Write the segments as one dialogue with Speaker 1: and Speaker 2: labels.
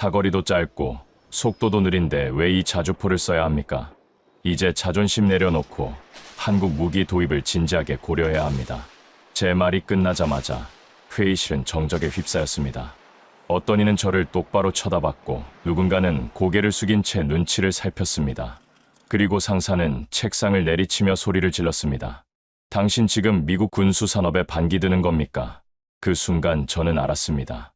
Speaker 1: 사거리도 짧고 속도도 느린데 왜 이 자주포를 써야 합니까? 이제 자존심 내려놓고 한국 무기 도입을 진지하게 고려해야 합니다. 제 말이 끝나자마자 회의실은 정적에 휩싸였습니다. 어떤 이는 저를 똑바로 쳐다봤고 누군가는 고개를 숙인 채 눈치를 살폈습니다. 그리고 상사는 책상을 내리치며 소리를 질렀습니다. 당신 지금 미국 군수 산업에 반기드는 겁니까? 그 순간 저는 알았습니다.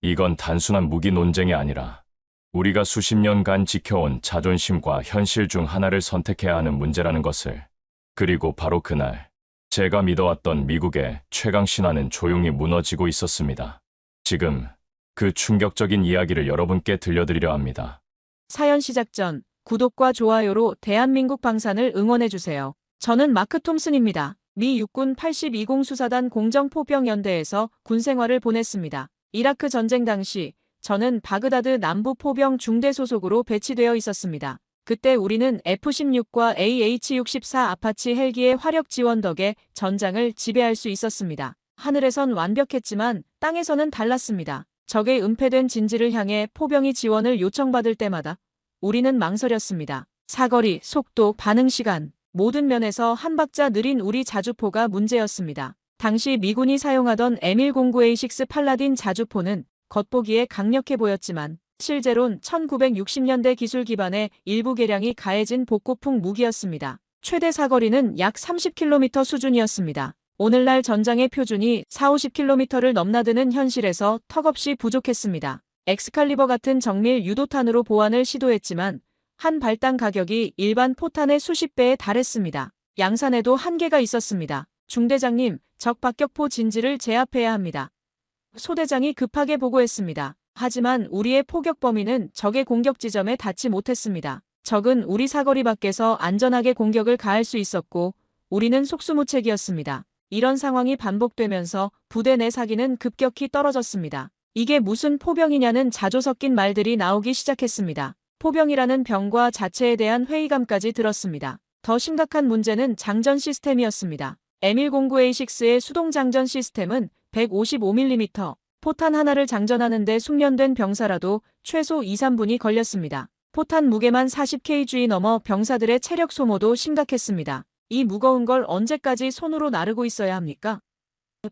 Speaker 1: 이건 단순한 무기 논쟁이 아니라 우리가 수십 년간 지켜온 자존심과 현실 중 하나를 선택해야 하는 문제라는 것을. 그리고 바로 그날 제가 믿어왔던 미국의 최강 신화는 조용히 무너지고 있었습니다. 지금 그 충격적인 이야기를 여러분께 들려드리려 합니다.
Speaker 2: 사연 시작 전 구독과 좋아요로 대한민국 방산을 응원해주세요. 저는 마크 톰슨입니다. 미 육군 82공 수사단 공정포병연대에서 군 생활을 보냈습니다. 이라크 전쟁 당시 저는 바그다드 남부 포병 중대 소속으로 배치되어 있었습니다. 그때 우리는 F-16과 AH-64 아파치 헬기의 화력 지원 덕에 전장을 지배할 수 있었습니다. 하늘에선 완벽했지만 땅에서는 달랐습니다. 적의 은폐된 진지를 향해 포병이 지원을 요청받을 때마다 우리는 망설였습니다. 사거리, 속도, 반응 시간, 모든 면에서 한 박자 느린 우리 자주포가 문제였습니다. 당시 미군이 사용하던 M109A6 팔라딘 자주포는 겉보기에 강력해 보였지만 실제론 1960년대 기술 기반의 일부 개량이 가해진 복고풍 무기였습니다. 최대 사거리는 약 30km 수준이었습니다. 오늘날 전장의 표준이 40-50km를 넘나드는 현실에서 턱없이 부족했습니다. 엑스칼리버 같은 정밀 유도탄으로 보완을 시도했지만 한 발당 가격이 일반 포탄의 수십 배에 달했습니다. 양산에도 한계가 있었습니다. 중대장님, 적 박격포 진지를 제압해야 합니다. 소대장이 급하게 보고했습니다. 하지만 우리의 포격 범위는 적의 공격 지점에 닿지 못했습니다. 적은 우리 사거리 밖에서 안전하게 공격을 가할 수 있었고 우리는 속수무책이었습니다. 이런 상황이 반복되면서 부대 내 사기는 급격히 떨어졌습니다. 이게 무슨 포병이냐는 자조 섞인 말들이 나오기 시작했습니다. 포병이라는 병과 자체에 대한 회의감까지 들었습니다. 더 심각한 문제는 장전 시스템이었습니다. M109A6의 수동 장전 시스템은 155mm, 포탄 하나를 장전하는데 숙련된 병사라도 최소 2-3분이 걸렸습니다. 포탄 무게만 40kg 넘어 병사들의 체력 소모도 심각했습니다. 이 무거운 걸 언제까지 손으로 나르고 있어야 합니까?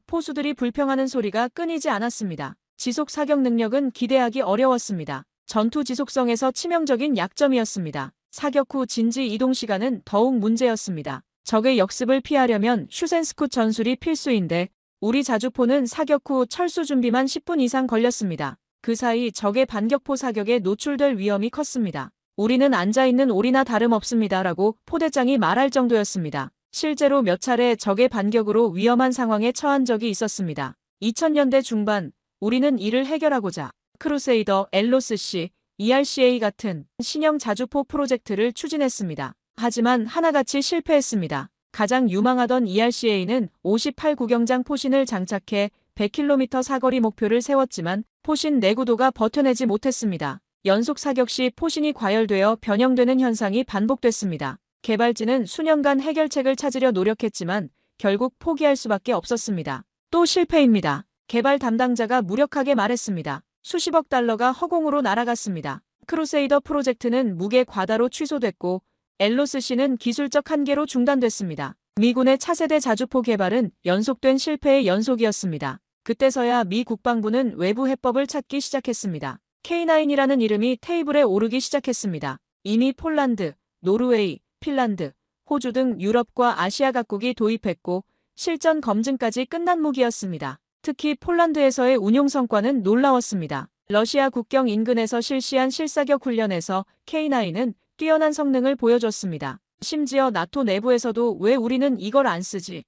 Speaker 2: 포수들이 불평하는 소리가 끊이지 않았습니다. 지속 사격 능력은 기대하기 어려웠습니다. 전투 지속성에서 치명적인 약점이었습니다. 사격 후 진지 이동 시간은 더욱 문제였습니다. 적의 역습을 피하려면 슈센스쿠 전술이 필수인데 우리 자주포는 사격 후 철수 준비만 10분 이상 걸렸습니다. 그 사이 적의 반격포 사격에 노출될 위험이 컸습니다. 우리는 앉아있는 오리나 다름없습니다라고 포대장이 말할 정도였습니다. 실제로 몇 차례 적의 반격으로 위험한 상황에 처한 적이 있었습니다. 2000년대 중반 우리는 이를 해결하고자 크루세이더, LOSC, ERCA 같은 신형 자주포 프로젝트를 추진했습니다. 하지만 하나같이 실패했습니다. 가장 유망하던 ERCA는 58 구경장 포신을 장착해 100km 사거리 목표를 세웠지만 포신 내구도가 버텨내지 못했습니다. 연속 사격 시 포신이 과열되어 변형되는 현상이 반복됐습니다. 개발진은 수년간 해결책을 찾으려 노력했지만 결국 포기할 수밖에 없었습니다. 또 실패입니다. 개발 담당자가 무력하게 말했습니다. 수십억 달러가 허공으로 날아갔습니다. 크루세이더 프로젝트는 무게 과다로 취소됐고 LOSC는 기술적 한계로 중단됐습니다. 미군의 차세대 자주포 개발은 연속된 실패의 연속이었습니다. 그때서야 미 국방부는 외부 해법을 찾기 시작했습니다. K9이라는 이름이 테이블에 오르기 시작했습니다. 이미 폴란드, 노르웨이, 핀란드, 호주 등 유럽과 아시아 각국이 도입했고 실전 검증까지 끝난 무기였습니다. 특히 폴란드에서의 운용 성과는 놀라웠습니다. 러시아 국경 인근에서 실시한 실사격 훈련에서 K9은 뛰어난 성능을 보여줬습니다. 심지어 나토 내부에서도 왜 우리는 이걸 안 쓰지?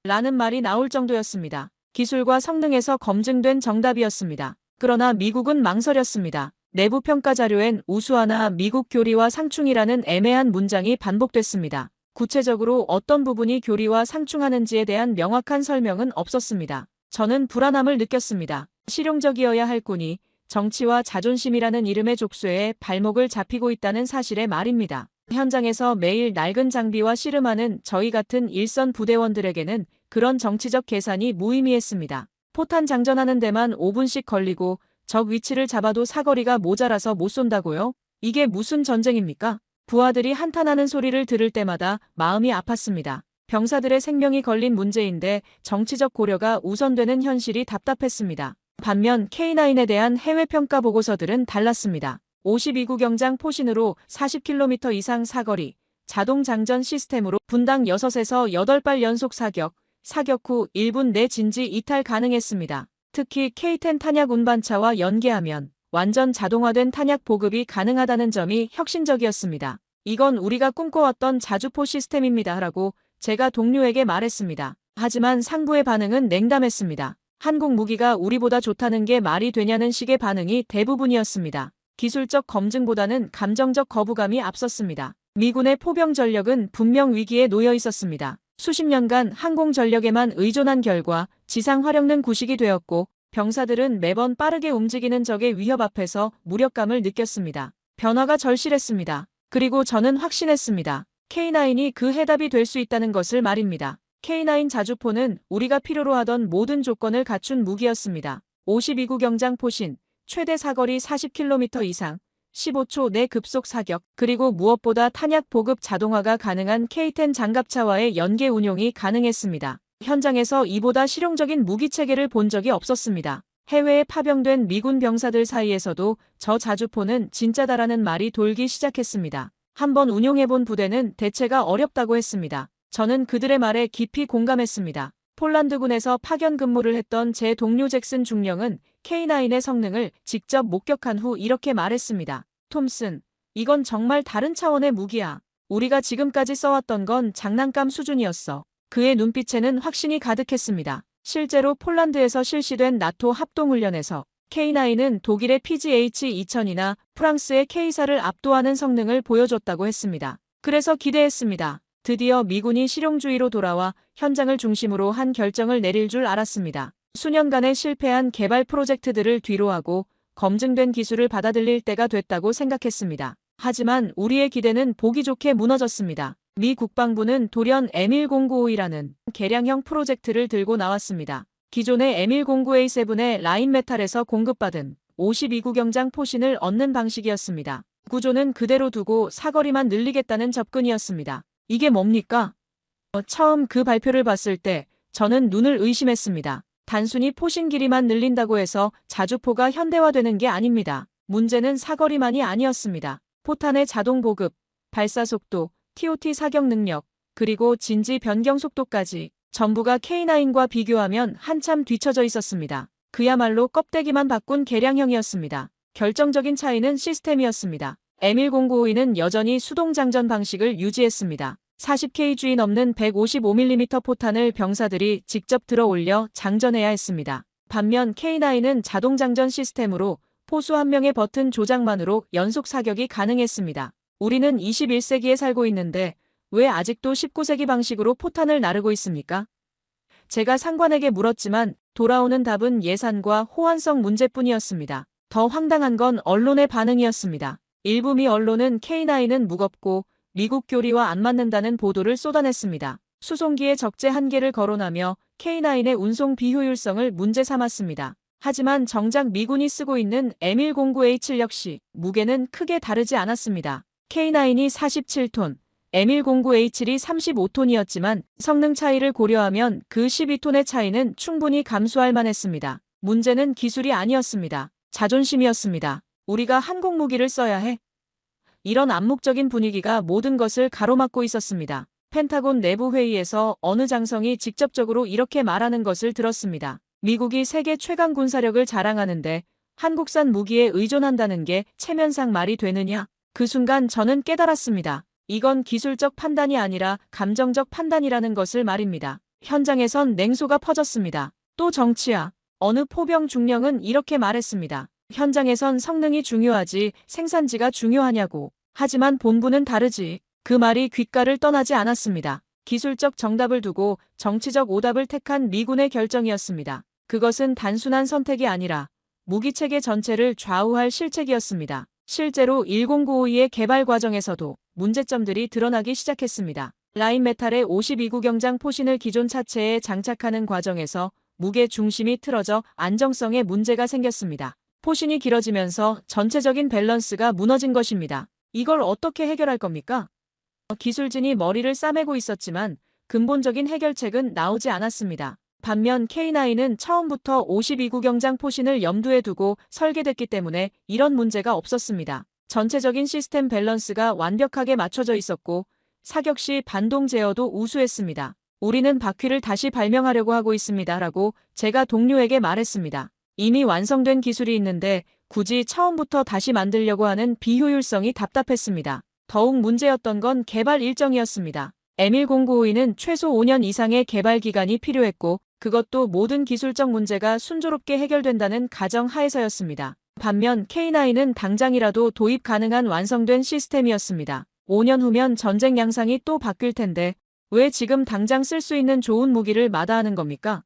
Speaker 2: 라는 말이 나올 정도였습니다. 기술과 성능에서 검증된 정답이었습니다. 그러나 미국은 망설였습니다. 내부 평가 자료엔 우수하나 미국 교리와 상충이라는 애매한 문장이 반복됐습니다. 구체적으로 어떤 부분이 교리와 상충하는지에 대한 명확한 설명은 없었습니다. 저는 불안함을 느꼈습니다. 실용적이어야 할 군이 정치와 자존심이라는 이름의 족쇄에 발목을 잡히고 있다는 사실에 말입니다. 현장에서 매일 낡은 장비와 씨름하는 저희 같은 일선 부대원들에게는 그런 정치적 계산이 무의미했습니다. 포탄 장전하는 데만 5분씩 걸리고 적 위치를 잡아도 사거리가 모자라서 못 쏜다고요? 이게 무슨 전쟁입니까? 부하들이 한탄하는 소리를 들을 때마다 마음이 아팠습니다. 병사들의 생명이 걸린 문제인데 정치적 고려가 우선되는 현실이 답답했습니다. 반면 K9에 대한 해외 평가 보고서들은 달랐습니다. 52구 경장 포신으로 40km 이상 사거리, 자동 장전 시스템으로 분당 6에서 8발 연속 사격 후 1분 내 진지 이탈 가능했습니다. 특히 K10 탄약 운반차와 연계하면 완전 자동화된 탄약 보급이 가능하다는 점이 혁신적이었습니다. 이건 우리가 꿈꿔왔던 자주포 시스템입니다. 라고 제가 동료에게 말했습니다. 하지만 상부의 반응은 냉담했습니다. 한국 무기가 우리보다 좋다는 게 말이 되냐는 식의 반응이 대부분이었습니다. 기술적 검증보다는 감정적 거부감이 앞섰습니다. 미군의 포병 전력은 분명 위기에 놓여 있었습니다. 수십 년간 항공전력에만 의존한 결과 지상 활용은 구식이 되었고 병사들은 매번 빠르게 움직이는 적의 위협 앞에서 무력감을 느꼈습니다. 변화가 절실했습니다. 그리고 저는 확신했습니다. K9이 그 해답이 될 수 있다는 것을 말입니다. K9 자주포는 우리가 필요로 하던 모든 조건을 갖춘 무기였습니다. 52구 경장 포신, 최대 사거리 40km 이상, 15초 내 급속 사격, 그리고 무엇보다 탄약 보급 자동화가 가능한 K10 장갑차와의 연계 운용이 가능했습니다. 현장에서 이보다 실용적인 무기체계를 본 적이 없었습니다. 해외에 파병된 미군 병사들 사이에서도 저 자주포는 진짜다라는 말이 돌기 시작했습니다. 한번 운용해본 부대는 대체가 어렵다고 했습니다. 저는 그들의 말에 깊이 공감했습니다. 폴란드군에서 파견 근무를 했던 제 동료 잭슨 중령은 K9의 성능을 직접 목격한 후 이렇게 말했습니다. 톰슨, 이건 정말 다른 차원의 무기야. 우리가 지금까지 써왔던 건 장난감 수준이었어. 그의 눈빛에는 확신이 가득했습니다. 실제로 폴란드에서 실시된 나토 합동훈련에서 K9은 독일의 PGH-2000이나 프랑스의 K사를 압도하는 성능을 보여줬다고 했습니다. 그래서 기대했습니다. 드디어 미군이 실용주의로 돌아와 현장을 중심으로 한 결정을 내릴 줄 알았습니다. 수년간의 실패한 개발 프로젝트들을 뒤로하고 검증된 기술을 받아들일 때가 됐다고 생각했습니다. 하지만 우리의 기대는 보기 좋게 무너졌습니다. 미 국방부는 돌연 M10952라는 개량형 프로젝트를 들고 나왔습니다. 기존의 M109A7의 라인메탈에서 공급받은 52구 경장 포신을 얻는 방식이었습니다. 구조는 그대로 두고 사거리만 늘리겠다는 접근이었습니다. 이게 뭡니까? 처음 그 발표를 봤을 때 저는 눈을 의심했습니다. 단순히 포신 길이만 늘린다고 해서 자주포가 현대화되는 게 아닙니다. 문제는 사거리만이 아니었습니다. 포탄의 자동 보급, 발사 속도, TOT 사격 능력, 그리고 진지 변경 속도까지 전부가 K9과 비교하면 한참 뒤처져 있었습니다. 그야말로 껍데기만 바꾼 개량형이었습니다. 결정적인 차이는 시스템이었습니다. M10952는 여전히 수동 장전 방식을 유지했습니다. 40kg 넘는 155mm 포탄을 병사들이 직접 들어 올려 장전해야 했습니다. 반면 K9은 자동 장전 시스템으로 포수 한 명의 버튼 조작만으로 연속 사격이 가능했습니다. 우리는 21세기에 살고 있는데 왜 아직도 19세기 방식으로 포탄을 나르고 있습니까? 제가 상관에게 물었지만 돌아오는 답은 예산과 호환성 문제뿐이었습니다. 더 황당한 건 언론의 반응이었습니다. 일부 미 언론은 K9은 무겁고 미국 교리와 안 맞는다는 보도를 쏟아냈습니다. 수송기의 적재 한계를 거론하며 K9의 운송 비효율성을 문제 삼았습니다. 하지만 정작 미군이 쓰고 있는 M109A7 역시 무게는 크게 다르지 않았습니다. K9이 47톤, M109A7이 35톤이었지만 성능 차이를 고려하면 그 12톤의 차이는 충분히 감수할 만했습니다. 문제는 기술이 아니었습니다. 자존심이었습니다. 우리가 한국 무기를 써야 해. 이런 암묵적인 분위기가 모든 것을 가로막고 있었습니다. 펜타곤 내부 회의에서 어느 장성이 직접적으로 이렇게 말하는 것을 들었습니다. 미국이 세계 최강 군사력을 자랑하는데 한국산 무기에 의존한다는 게 체면상 말이 되느냐? 그 순간 저는 깨달았습니다. 이건 기술적 판단이 아니라 감정적 판단이라는 것을 말입니다. 현장에선 냉소가 퍼졌습니다. 또 정치야. 어느 포병 중령은 이렇게 말했습니다. 현장에선 성능이 중요하지 생산지가 중요하냐고. 하지만 본부는 다르지. 그 말이 귓가를 떠나지 않았습니다. 기술적 정답을 두고 정치적 오답을 택한 미군의 결정이었습니다. 그것은 단순한 선택이 아니라 무기체계 전체를 좌우할 실책이었습니다. 실제로 10952의 개발 과정에서도 문제점들이 드러나기 시작했습니다. 라인메탈의 52구 경장 포신을 기존 차체에 장착하는 과정에서 무게 중심이 틀어져 안정성에 문제가 생겼습니다. 포신이 길어지면서 전체적인 밸런스가 무너진 것입니다. 이걸 어떻게 해결할 겁니까? 기술진이 머리를 싸매고 있었지만 근본적인 해결책은 나오지 않았습니다. 반면 K9은 처음부터 52구경장 포신을 염두에 두고 설계됐기 때문에 이런 문제가 없었습니다. 전체적인 시스템 밸런스가 완벽하게 맞춰져 있었고 사격 시 반동 제어도 우수했습니다. 우리는 바퀴를 다시 발명하려고 하고 있습니다. 라고 제가 동료에게 말했습니다. 이미 완성된 기술이 있는데 굳이 처음부터 다시 만들려고 하는 비효율성이 답답했습니다. 더욱 문제였던 건 개발 일정이었습니다. M10952는 최소 5년 이상의 개발 기간이 필요했고 그것도 모든 기술적 문제가 순조롭게 해결된다는 가정 하에서였습니다. 반면 K9은 당장이라도 도입 가능한 완성된 시스템이었습니다. 5년 후면 전쟁 양상이 또 바뀔 텐데 왜 지금 당장 쓸 수 있는 좋은 무기를 마다하는 겁니까?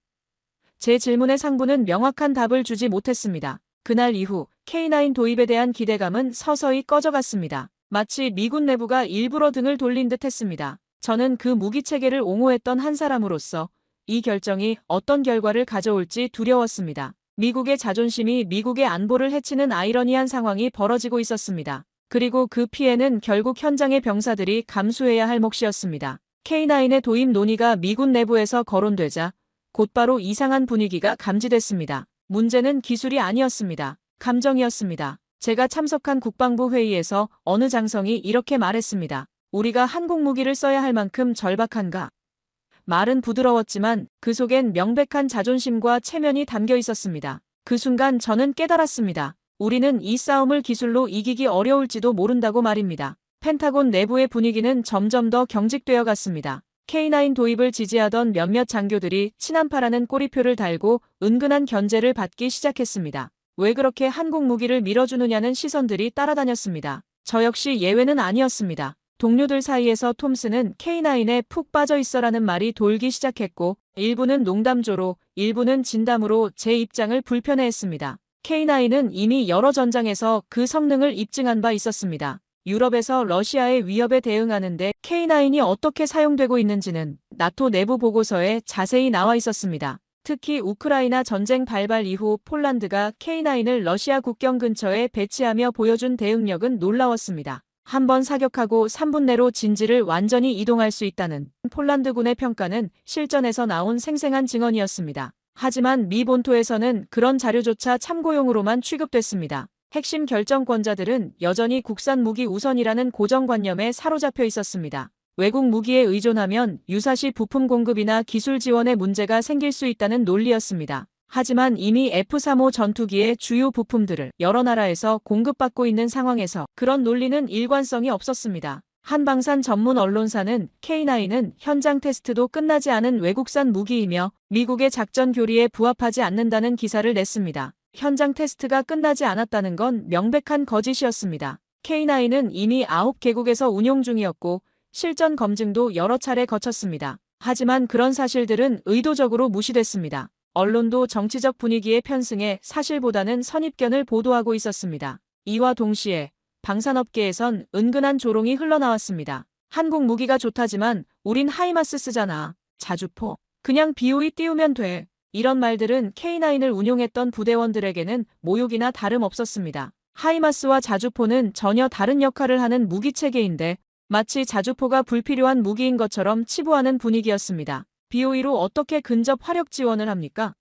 Speaker 2: 제 질문의 상부는 명확한 답을 주지 못했습니다. 그날 이후 K9 도입에 대한 기대감은 서서히 꺼져갔습니다. 마치 미군 내부가 일부러 등을 돌린 듯 했습니다. 저는 그 무기 체계를 옹호했던 한 사람으로서 이 결정이 어떤 결과를 가져올지 두려웠습니다. 미국의 자존심이 미국의 안보를 해치는 아이러니한 상황이 벌어지고 있었습니다. 그리고 그 피해는 결국 현장의 병사들이 감수해야 할 몫이었습니다. K9의 도입 논의가 미군 내부에서 거론되자 곧바로 이상한 분위기가 감지됐습니다. 문제는 기술이 아니었습니다. 감정이었습니다. 제가 참석한 국방부 회의에서 어느 장성이 이렇게 말했습니다. 우리가 한국 무기를 써야 할 만큼 절박한가? 말은 부드러웠지만 그 속엔 명백한 자존심과 체면이 담겨 있었습니다. 그 순간 저는 깨달았습니다. 우리는 이 싸움을 기술로 이기기 어려울지도 모른다고 말입니다. 펜타곤 내부의 분위기는 점점 더 경직되어 갔습니다. K9 도입을 지지하던 몇몇 장교들이 친한파라는 꼬리표를 달고 은근한 견제를 받기 시작했습니다. 왜 그렇게 한국 무기를 밀어주느냐는 시선들이 따라다녔습니다. 저 역시 예외는 아니었습니다. 동료들 사이에서 톰슨은 K9에 푹 빠져 있어라는 말이 돌기 시작했고 일부는 농담조로 일부는 진담으로 제 입장을 불편해했습니다. K9은 이미 여러 전장에서 그 성능을 입증한 바 있었습니다. 유럽에서 러시아의 위협에 대응하는데 K9이 어떻게 사용되고 있는지는 나토 내부 보고서에 자세히 나와 있었습니다. 특히 우크라이나 전쟁 발발 이후 폴란드가 K9을 러시아 국경 근처에 배치하며 보여준 대응력은 놀라웠습니다. 한 번 사격하고 3분 내로 진지를 완전히 이동할 수 있다는 폴란드군의 평가는 실전에서 나온 생생한 증언이었습니다. 하지만 미 본토에서는 그런 자료조차 참고용으로만 취급됐습니다. 핵심 결정권자들은 여전히 국산 무기 우선이라는 고정관념에 사로잡혀 있었습니다. 외국 무기에 의존하면 유사시 부품 공급이나 기술 지원에 문제가 생길 수 있다는 논리였습니다. 하지만 이미 F-35 전투기의 주요 부품들을 여러 나라에서 공급받고 있는 상황에서 그런 논리는 일관성이 없었습니다. 한 방산 전문 언론사는 K9은 현장 테스트도 끝나지 않은 외국산 무기이며 미국의 작전 교리에 부합하지 않는다는 기사를 냈습니다. 현장 테스트가 끝나지 않았다는 건 명백한 거짓이었습니다. K9은 이미 9개국에서 운용 중이었고 실전 검증도 여러 차례 거쳤습니다. 하지만 그런 사실들은 의도적으로 무시됐습니다. 언론도 정치적 분위기에 편승해 사실보다는 선입견을 보도하고 있었습니다. 이와 동시에 방산업계에선 은근한 조롱이 흘러나왔습니다. 한국 무기가 좋다지만 우린 하이마스 쓰잖아. 자주포. 그냥 BOE 띄우면 돼. 이런 말들은 K9을 운용했던 부대원들에게는 모욕이나 다름없었습니다. 하이마스와 자주포는 전혀 다른 역할을 하는 무기체계인데 마치 자주포가 불필요한 무기인 것처럼 치부하는 분위기였습니다. BOE로 어떻게 근접 화력 지원을 합니까?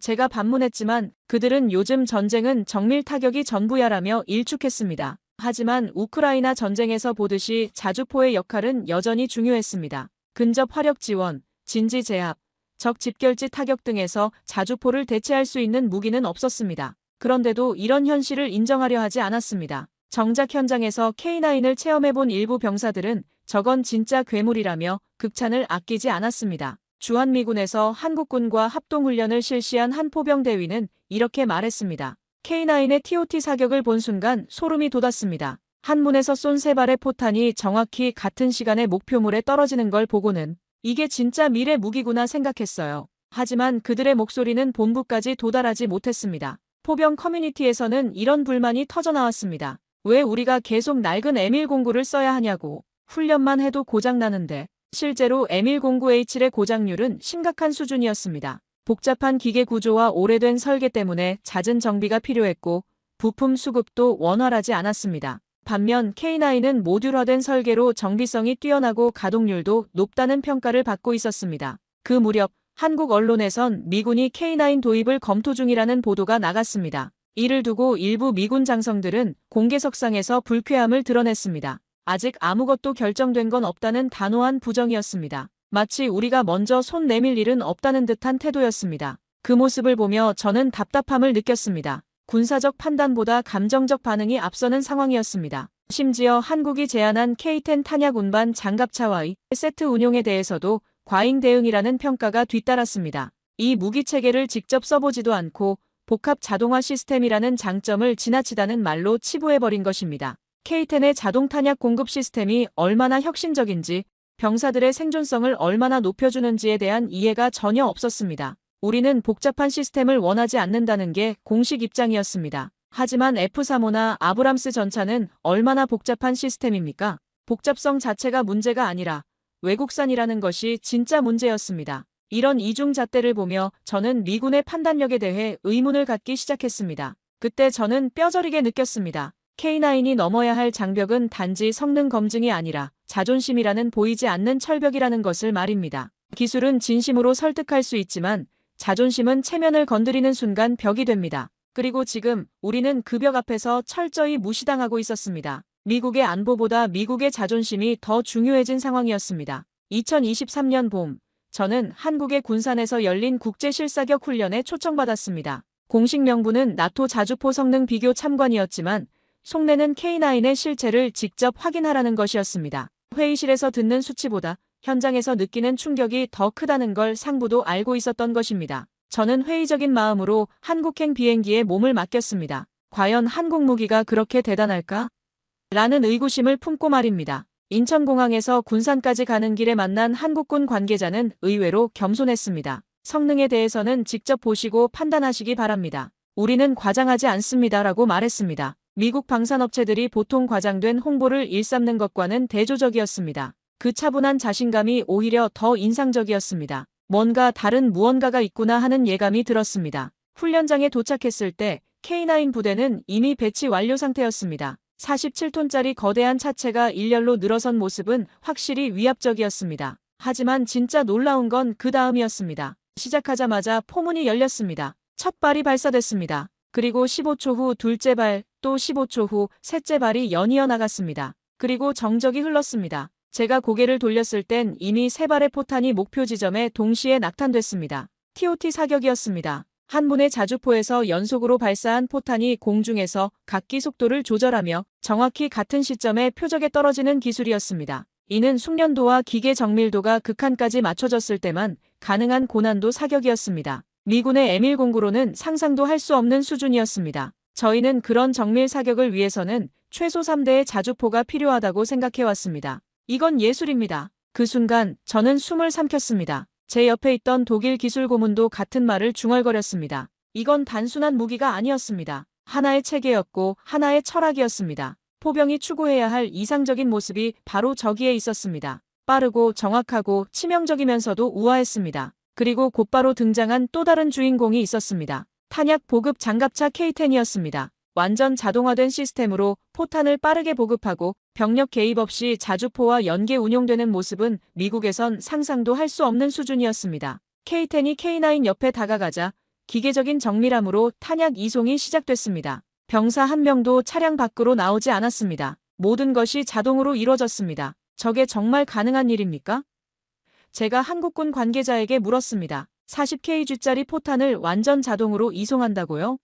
Speaker 2: 제가 반문했지만 그들은 요즘 전쟁은 정밀 타격이 전부야라며 일축했습니다. 하지만 우크라이나 전쟁에서 보듯이 자주포의 역할은 여전히 중요했습니다. 근접 화력 지원, 진지 제압, 적 집결지 타격 등에서 자주포를 대체할 수 있는 무기는 없었습니다. 그런데도 이런 현실을 인정하려 하지 않았습니다. 정작 현장에서 K9을 체험해본 일부 병사들은 저건 진짜 괴물이라며 극찬을 아끼지 않았습니다. 주한미군에서 한국군과 합동훈련을 실시한 한 포병대위는 이렇게 말했습니다. K9의 TOT 사격을 본 순간 소름이 돋았습니다. 한문에서 쏜 3발의 포탄이 정확히 같은 시간에 목표물에 떨어지는 걸 보고는 이게 진짜 미래 무기구나 생각했어요. 하지만 그들의 목소리는 본부까지 도달하지 못했습니다. 포병 커뮤니티에서는 이런 불만이 터져나왔습니다. 왜 우리가 계속 낡은 M109를 써야 하냐고. 훈련만 해도 고장나는데. 실제로 M109A7의 고장률은 심각한 수준이었습니다. 복잡한 기계 구조와 오래된 설계 때문에 잦은 정비가 필요했고 부품 수급도 원활하지 않았습니다. 반면 K9은 모듈화된 설계로 정비성이 뛰어나고 가동률도 높다는 평가를 받고 있었습니다. 그 무렵 한국 언론에선 미군이 K9 도입을 검토 중이라는 보도가 나갔습니다. 이를 두고 일부 미군 장성들은 공개석상에서 불쾌함을 드러냈습니다. 아직 아무것도 결정된 건 없다는 단호한 부정이었습니다. 마치 우리가 먼저 손 내밀 일은 없다는 듯한 태도였습니다. 그 모습을 보며 저는 답답함을 느꼈습니다. 군사적 판단보다 감정적 반응이 앞서는 상황이었습니다. 심지어 한국이 제안한 K-10 탄약 운반 장갑차와의 세트 운용에 대해서도 과잉 대응이라는 평가가 뒤따랐습니다. 이 무기체계를 직접 써보지도 않고 복합 자동화 시스템이라는 장점을 지나치다는 말로 치부해버린 것입니다. K-10의 자동 탄약 공급 시스템이 얼마나 혁신적인지, 병사들의 생존성을 얼마나 높여주는지에 대한 이해가 전혀 없었습니다. 우리는 복잡한 시스템을 원하지 않는다는 게 공식 입장이었습니다. 하지만 F-35나 아브람스 전차는 얼마나 복잡한 시스템입니까? 복잡성 자체가 문제가 아니라 외국산이라는 것이 진짜 문제였습니다. 이런 이중잣대를 보며 저는 미군의 판단력에 대해 의문을 갖기 시작했습니다. 그때 저는 뼈저리게 느꼈습니다. K9이 넘어야 할 장벽은 단지 성능 검증이 아니라 자존심이라는 보이지 않는 철벽이라는 것을 말입니다. 기술은 진심으로 설득할 수 있지만 자존심은 체면을 건드리는 순간 벽이 됩니다. 그리고 지금 우리는 그 벽 앞에서 철저히 무시당하고 있었습니다. 미국의 안보보다 미국의 자존심이 더 중요해진 상황이었습니다. 2023년 봄, 저는 한국의 군산에서 열린 국제실사격 훈련에 초청받았습니다. 공식 명분은 나토 자주포 성능 비교 참관이었지만 속내는 K9의 실체를 직접 확인하라는 것이었습니다. 회의실에서 듣는 수치보다 현장에서 느끼는 충격이 더 크다는 걸 상부도 알고 있었던 것입니다. 저는 회의적인 마음으로 한국행 비행기에 몸을 맡겼습니다. 과연 한국 무기가 그렇게 대단할까? 라는 의구심을 품고 말입니다. 인천공항에서 군산까지 가는 길에 만난 한국군 관계자는 의외로 겸손했습니다. 성능에 대해서는 직접 보시고 판단하시기 바랍니다. 우리는 과장하지 않습니다라고 말했습니다. 미국 방산업체들이 보통 과장된 홍보를 일삼는 것과는 대조적이었습니다. 그 차분한 자신감이 오히려 더 인상적이었습니다. 뭔가 다른 무언가가 있구나 하는 예감이 들었습니다. 훈련장에 도착했을 때 K9 부대는 이미 배치 완료 상태였습니다. 47톤짜리 거대한 차체가 일렬로 늘어선 모습은 확실히 위압적이었습니다. 하지만 진짜 놀라운 건 그 다음이었습니다. 시작하자마자 포문이 열렸습니다. 첫 발이 발사됐습니다. 그리고 15초 후 둘째 발, 또 15초 후 셋째 발이 연이어 나갔습니다. 그리고 정적이 흘렀습니다. 제가 고개를 돌렸을 땐 이미 세 발의 포탄이 목표 지점에 동시에 낙탄됐습니다. TOT 사격이었습니다. 한 문의 자주포에서 연속으로 발사한 포탄이 공중에서 각기 속도를 조절하며 정확히 같은 시점에 표적에 떨어지는 기술이었습니다. 이는 숙련도와 기계 정밀도가 극한까지 맞춰졌을 때만 가능한 고난도 사격이었습니다. 미군의 M109로는 상상도 할 수 없는 수준이었습니다. 저희는 그런 정밀 사격을 위해서는 최소 3대의 자주포가 필요하다고 생각해왔습니다. 이건 예술입니다. 그 순간 저는 숨을 삼켰습니다. 제 옆에 있던 독일 기술 고문도 같은 말을 중얼거렸습니다. 이건 단순한 무기가 아니었습니다. 하나의 체계였고 하나의 철학이었습니다. 포병이 추구해야 할 이상적인 모습이 바로 저기에 있었습니다. 빠르고 정확하고 치명적이면서도 우아했습니다. 그리고 곧바로 등장한 또 다른 주인공이 있었습니다. 탄약 보급 장갑차 K-10이었습니다. 완전 자동화된 시스템으로 포탄을 빠르게 보급하고 병력 개입 없이 자주포와 연계 운용되는 모습은 미국에선 상상도 할 수 없는 수준이었습니다. K-10이 K9 옆에 다가가자 기계적인 정밀함으로 탄약 이송이 시작됐습니다. 병사 한 명도 차량 밖으로 나오지 않았습니다. 모든 것이 자동으로 이루어졌습니다. 저게 정말 가능한 일입니까? 제가 한국군 관계자에게 물었습니다. 40kg짜리 포탄을 완전 자동으로 이송한다고요?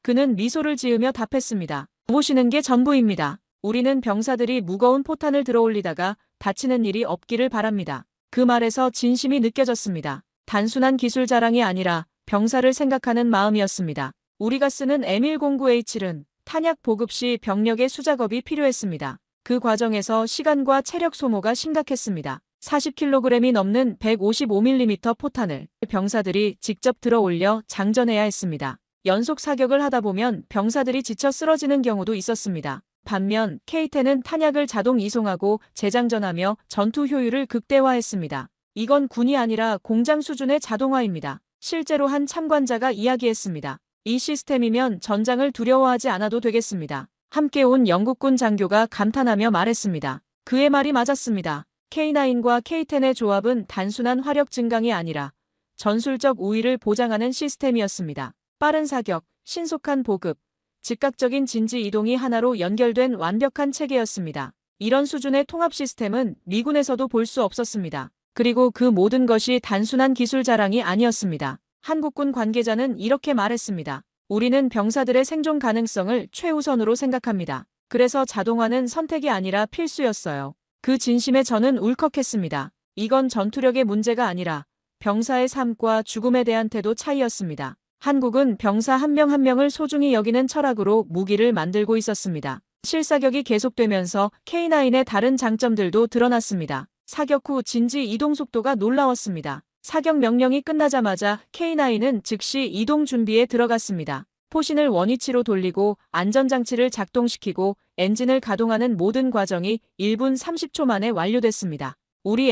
Speaker 2: 그는 미소를 지으며 답했습니다. 보시는 게 전부입니다. 우리는 병사들이 무거운 포탄을 들어올리다가 다치는 일이 없기를 바랍니다. 그 말에서 진심이 느껴졌습니다. 단순한 기술 자랑이 아니라 병사를 생각하는 마음이었습니다. 우리가 쓰는 M109H는 탄약 보급 시 병력의 수작업이 필요했습니다. 그 과정에서 시간과 체력 소모가 심각했습니다. 40kg이 넘는 155mm 포탄을 병사들이 직접 들어올려 장전해야 했습니다. 연속 사격을 하다 보면 병사들이 지쳐 쓰러지는 경우도 있었습니다. 반면 K-10은 탄약을 자동 이송하고 재장전하며 전투 효율을 극대화했습니다. 이건 군이 아니라 공장 수준의 자동화입니다. 실제로 한 참관자가 이야기했습니다. 이 시스템이면 전장을 두려워하지 않아도 되겠습니다. 함께 온 영국군 장교가 감탄하며 말했습니다. 그의 말이 맞았습니다. K9과 K10의 조합은 단순한 화력 증강이 아니라 전술적 우위를 보장하는 시스템이었습니다. 빠른 사격, 신속한 보급, 즉각적인 진지 이동이 하나로 연결된 완벽한 체계였습니다. 이런 수준의 통합 시스템은 미군에서도 볼 수 없었습니다. 그리고 그 모든 것이 단순한 기술 자랑이 아니었습니다. 한국군 관계자는 이렇게 말했습니다. 우리는 병사들의 생존 가능성을 최우선으로 생각합니다. 그래서 자동화는 선택이 아니라 필수였어요. 그 진심에 저는 울컥했습니다. 이건 전투력의 문제가 아니라 병사의 삶과 죽음에 대한 태도 차이였습니다. 한국은 병사 한 명 한 명을 소중히 여기는 철학으로 무기를 만들고 있었습니다. 실사격이 계속되면서 K9의 다른 장점들도 드러났습니다. 사격 후 진지 이동 속도가 놀라웠습니다. 사격 명령이 끝나자마자 K9은 즉시 이동 준비에 들어갔습니다. 포신을 원위치로 돌리고 안전장치를 작동시키고 엔진을 가동하는 모든 과정이 1분 30초 만에 완료됐습니다. 우리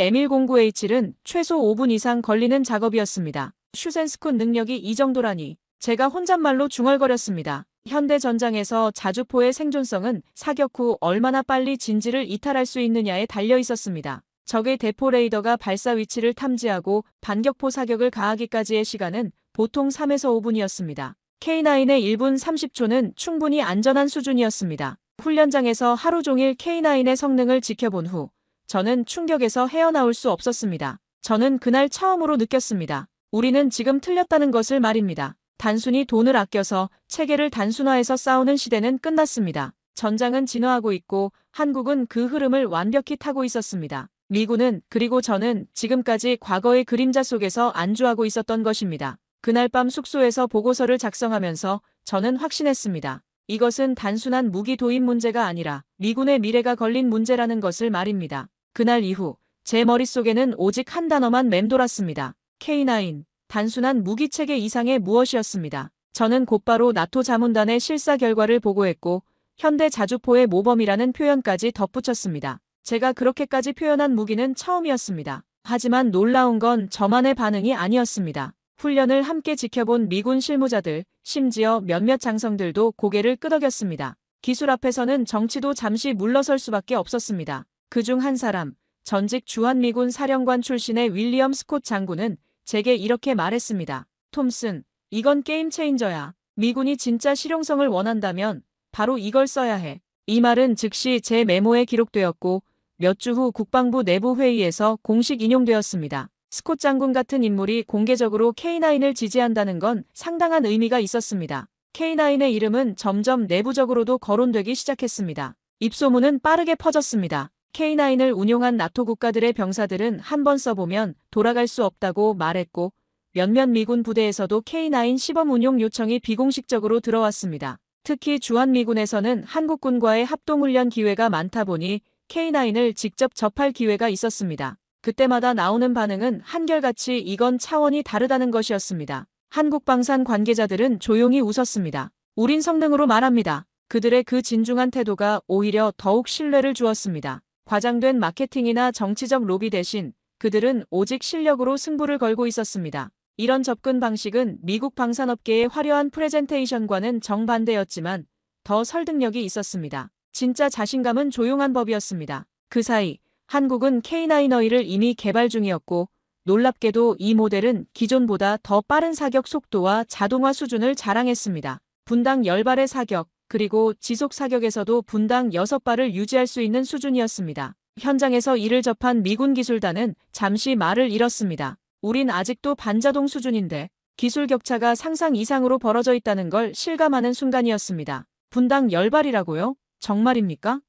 Speaker 2: M109H는 최소 5분 이상 걸리는 작업이었습니다. 슈센스쿤 능력이 이 정도라니 제가 혼잣말로 중얼거렸습니다. 현대 전장에서 자주포의 생존성은 사격 후 얼마나 빨리 진지를 이탈할 수 있느냐에 달려 있었습니다. 적의 대포 레이더가 발사 위치를 탐지하고 반격포 사격을 가하기까지의 시간은 보통 3에서 5분이었습니다. K9의 1분 30초는 충분히 안전한 수준이었습니다. 훈련장에서 하루 종일 K9의 성능을 지켜본 후 저는 충격에서 헤어나올 수 없었습니다. 저는 그날 처음으로 느꼈습니다. 우리는 지금 틀렸다는 것을 말입니다. 단순히 돈을 아껴서 체계를 단순화해서 싸우는 시대는 끝났습니다. 전장은 진화하고 있고 한국은 그 흐름을 완벽히 타고 있었습니다. 미군은 그리고 저는 지금까지 과거의 그림자 속에서 안주하고 있었던 것입니다. 그날 밤 숙소에서 보고서를 작성하면서 저는 확신했습니다. 이것은 단순한 무기 도입 문제가 아니라 미군의 미래가 걸린 문제라는 것을 말입니다. 그날 이후 제 머릿속에는 오직 한 단어만 맴돌았습니다. K9. 단순한 무기체계 이상의 무엇이었습니다. 저는 곧바로 나토 자문단의 실사 결과를 보고했고 현대 자주포의 모범이라는 표현까지 덧붙였습니다. 제가 그렇게까지 표현한 무기는 처음이었습니다. 하지만 놀라운 건 저만의 반응이 아니었습니다. 훈련을 함께 지켜본 미군 실무자들, 심지어 몇몇 장성들도 고개를 끄덕였습니다. 기술 앞에서는 정치도 잠시 물러설 수밖에 없었습니다. 그중 한 사람, 전직 주한미군 사령관 출신의 윌리엄 스콧 장군은 제게 이렇게 말했습니다. 톰슨, 이건 게임 체인저야. 미군이 진짜 실용성을 원한다면 바로 이걸 써야 해. 이 말은 즉시 제 메모에 기록되었고 몇 주 후 국방부 내부 회의에서 공식 인용되었습니다. 스콧 장군 같은 인물이 공개적으로 K9을 지지한다는 건 상당한 의미가 있었습니다. K9의 이름은 점점 내부적으로도 거론되기 시작했습니다. 입소문은 빠르게 퍼졌습니다. K9을 운용한 나토 국가들의 병사들은 한 번 써보면 돌아갈 수 없다고 말했고 몇몇 미군 부대에서도 K9 시범 운용 요청이 비공식적으로 들어왔습니다. 특히 주한미군에서는 한국군과의 합동훈련 기회가 많다 보니 K9을 직접 접할 기회가 있었습니다. 그때마다 나오는 반응은 한결같이 이건 차원이 다르다는 것이었습니다. 한국방산 관계자들은 조용히 웃었습니다. 우린 성능으로 말합니다. 그들의 그 진중한 태도가 오히려 더욱 신뢰를 주었습니다. 과장된 마케팅이나 정치적 로비 대신 그들은 오직 실력으로 승부를 걸고 있었습니다. 이런 접근 방식은 미국 방산업계의 화려한 프레젠테이션과는 정반대였지만 더 설득력이 있었습니다. 진짜 자신감은 조용한 법이었습니다. 그 사이 한국은 K9어이를 이미 개발 중이었고 놀랍게도 이 모델은 기존보다 더 빠른 사격 속도와 자동화 수준을 자랑했습니다. 분당 10발의 사격, 그리고 지속 사격에서도 분당 6발을 유지할 수 있는 수준이었습니다. 현장에서 이를 접한 미군 기술단은 잠시 말을 잃었습니다. 우린 아직도 반자동 수준인데 기술 격차가 상상 이상으로 벌어져 있다는 걸 실감하는 순간이었습니다. 분당 10발이라고요? 정말입니까?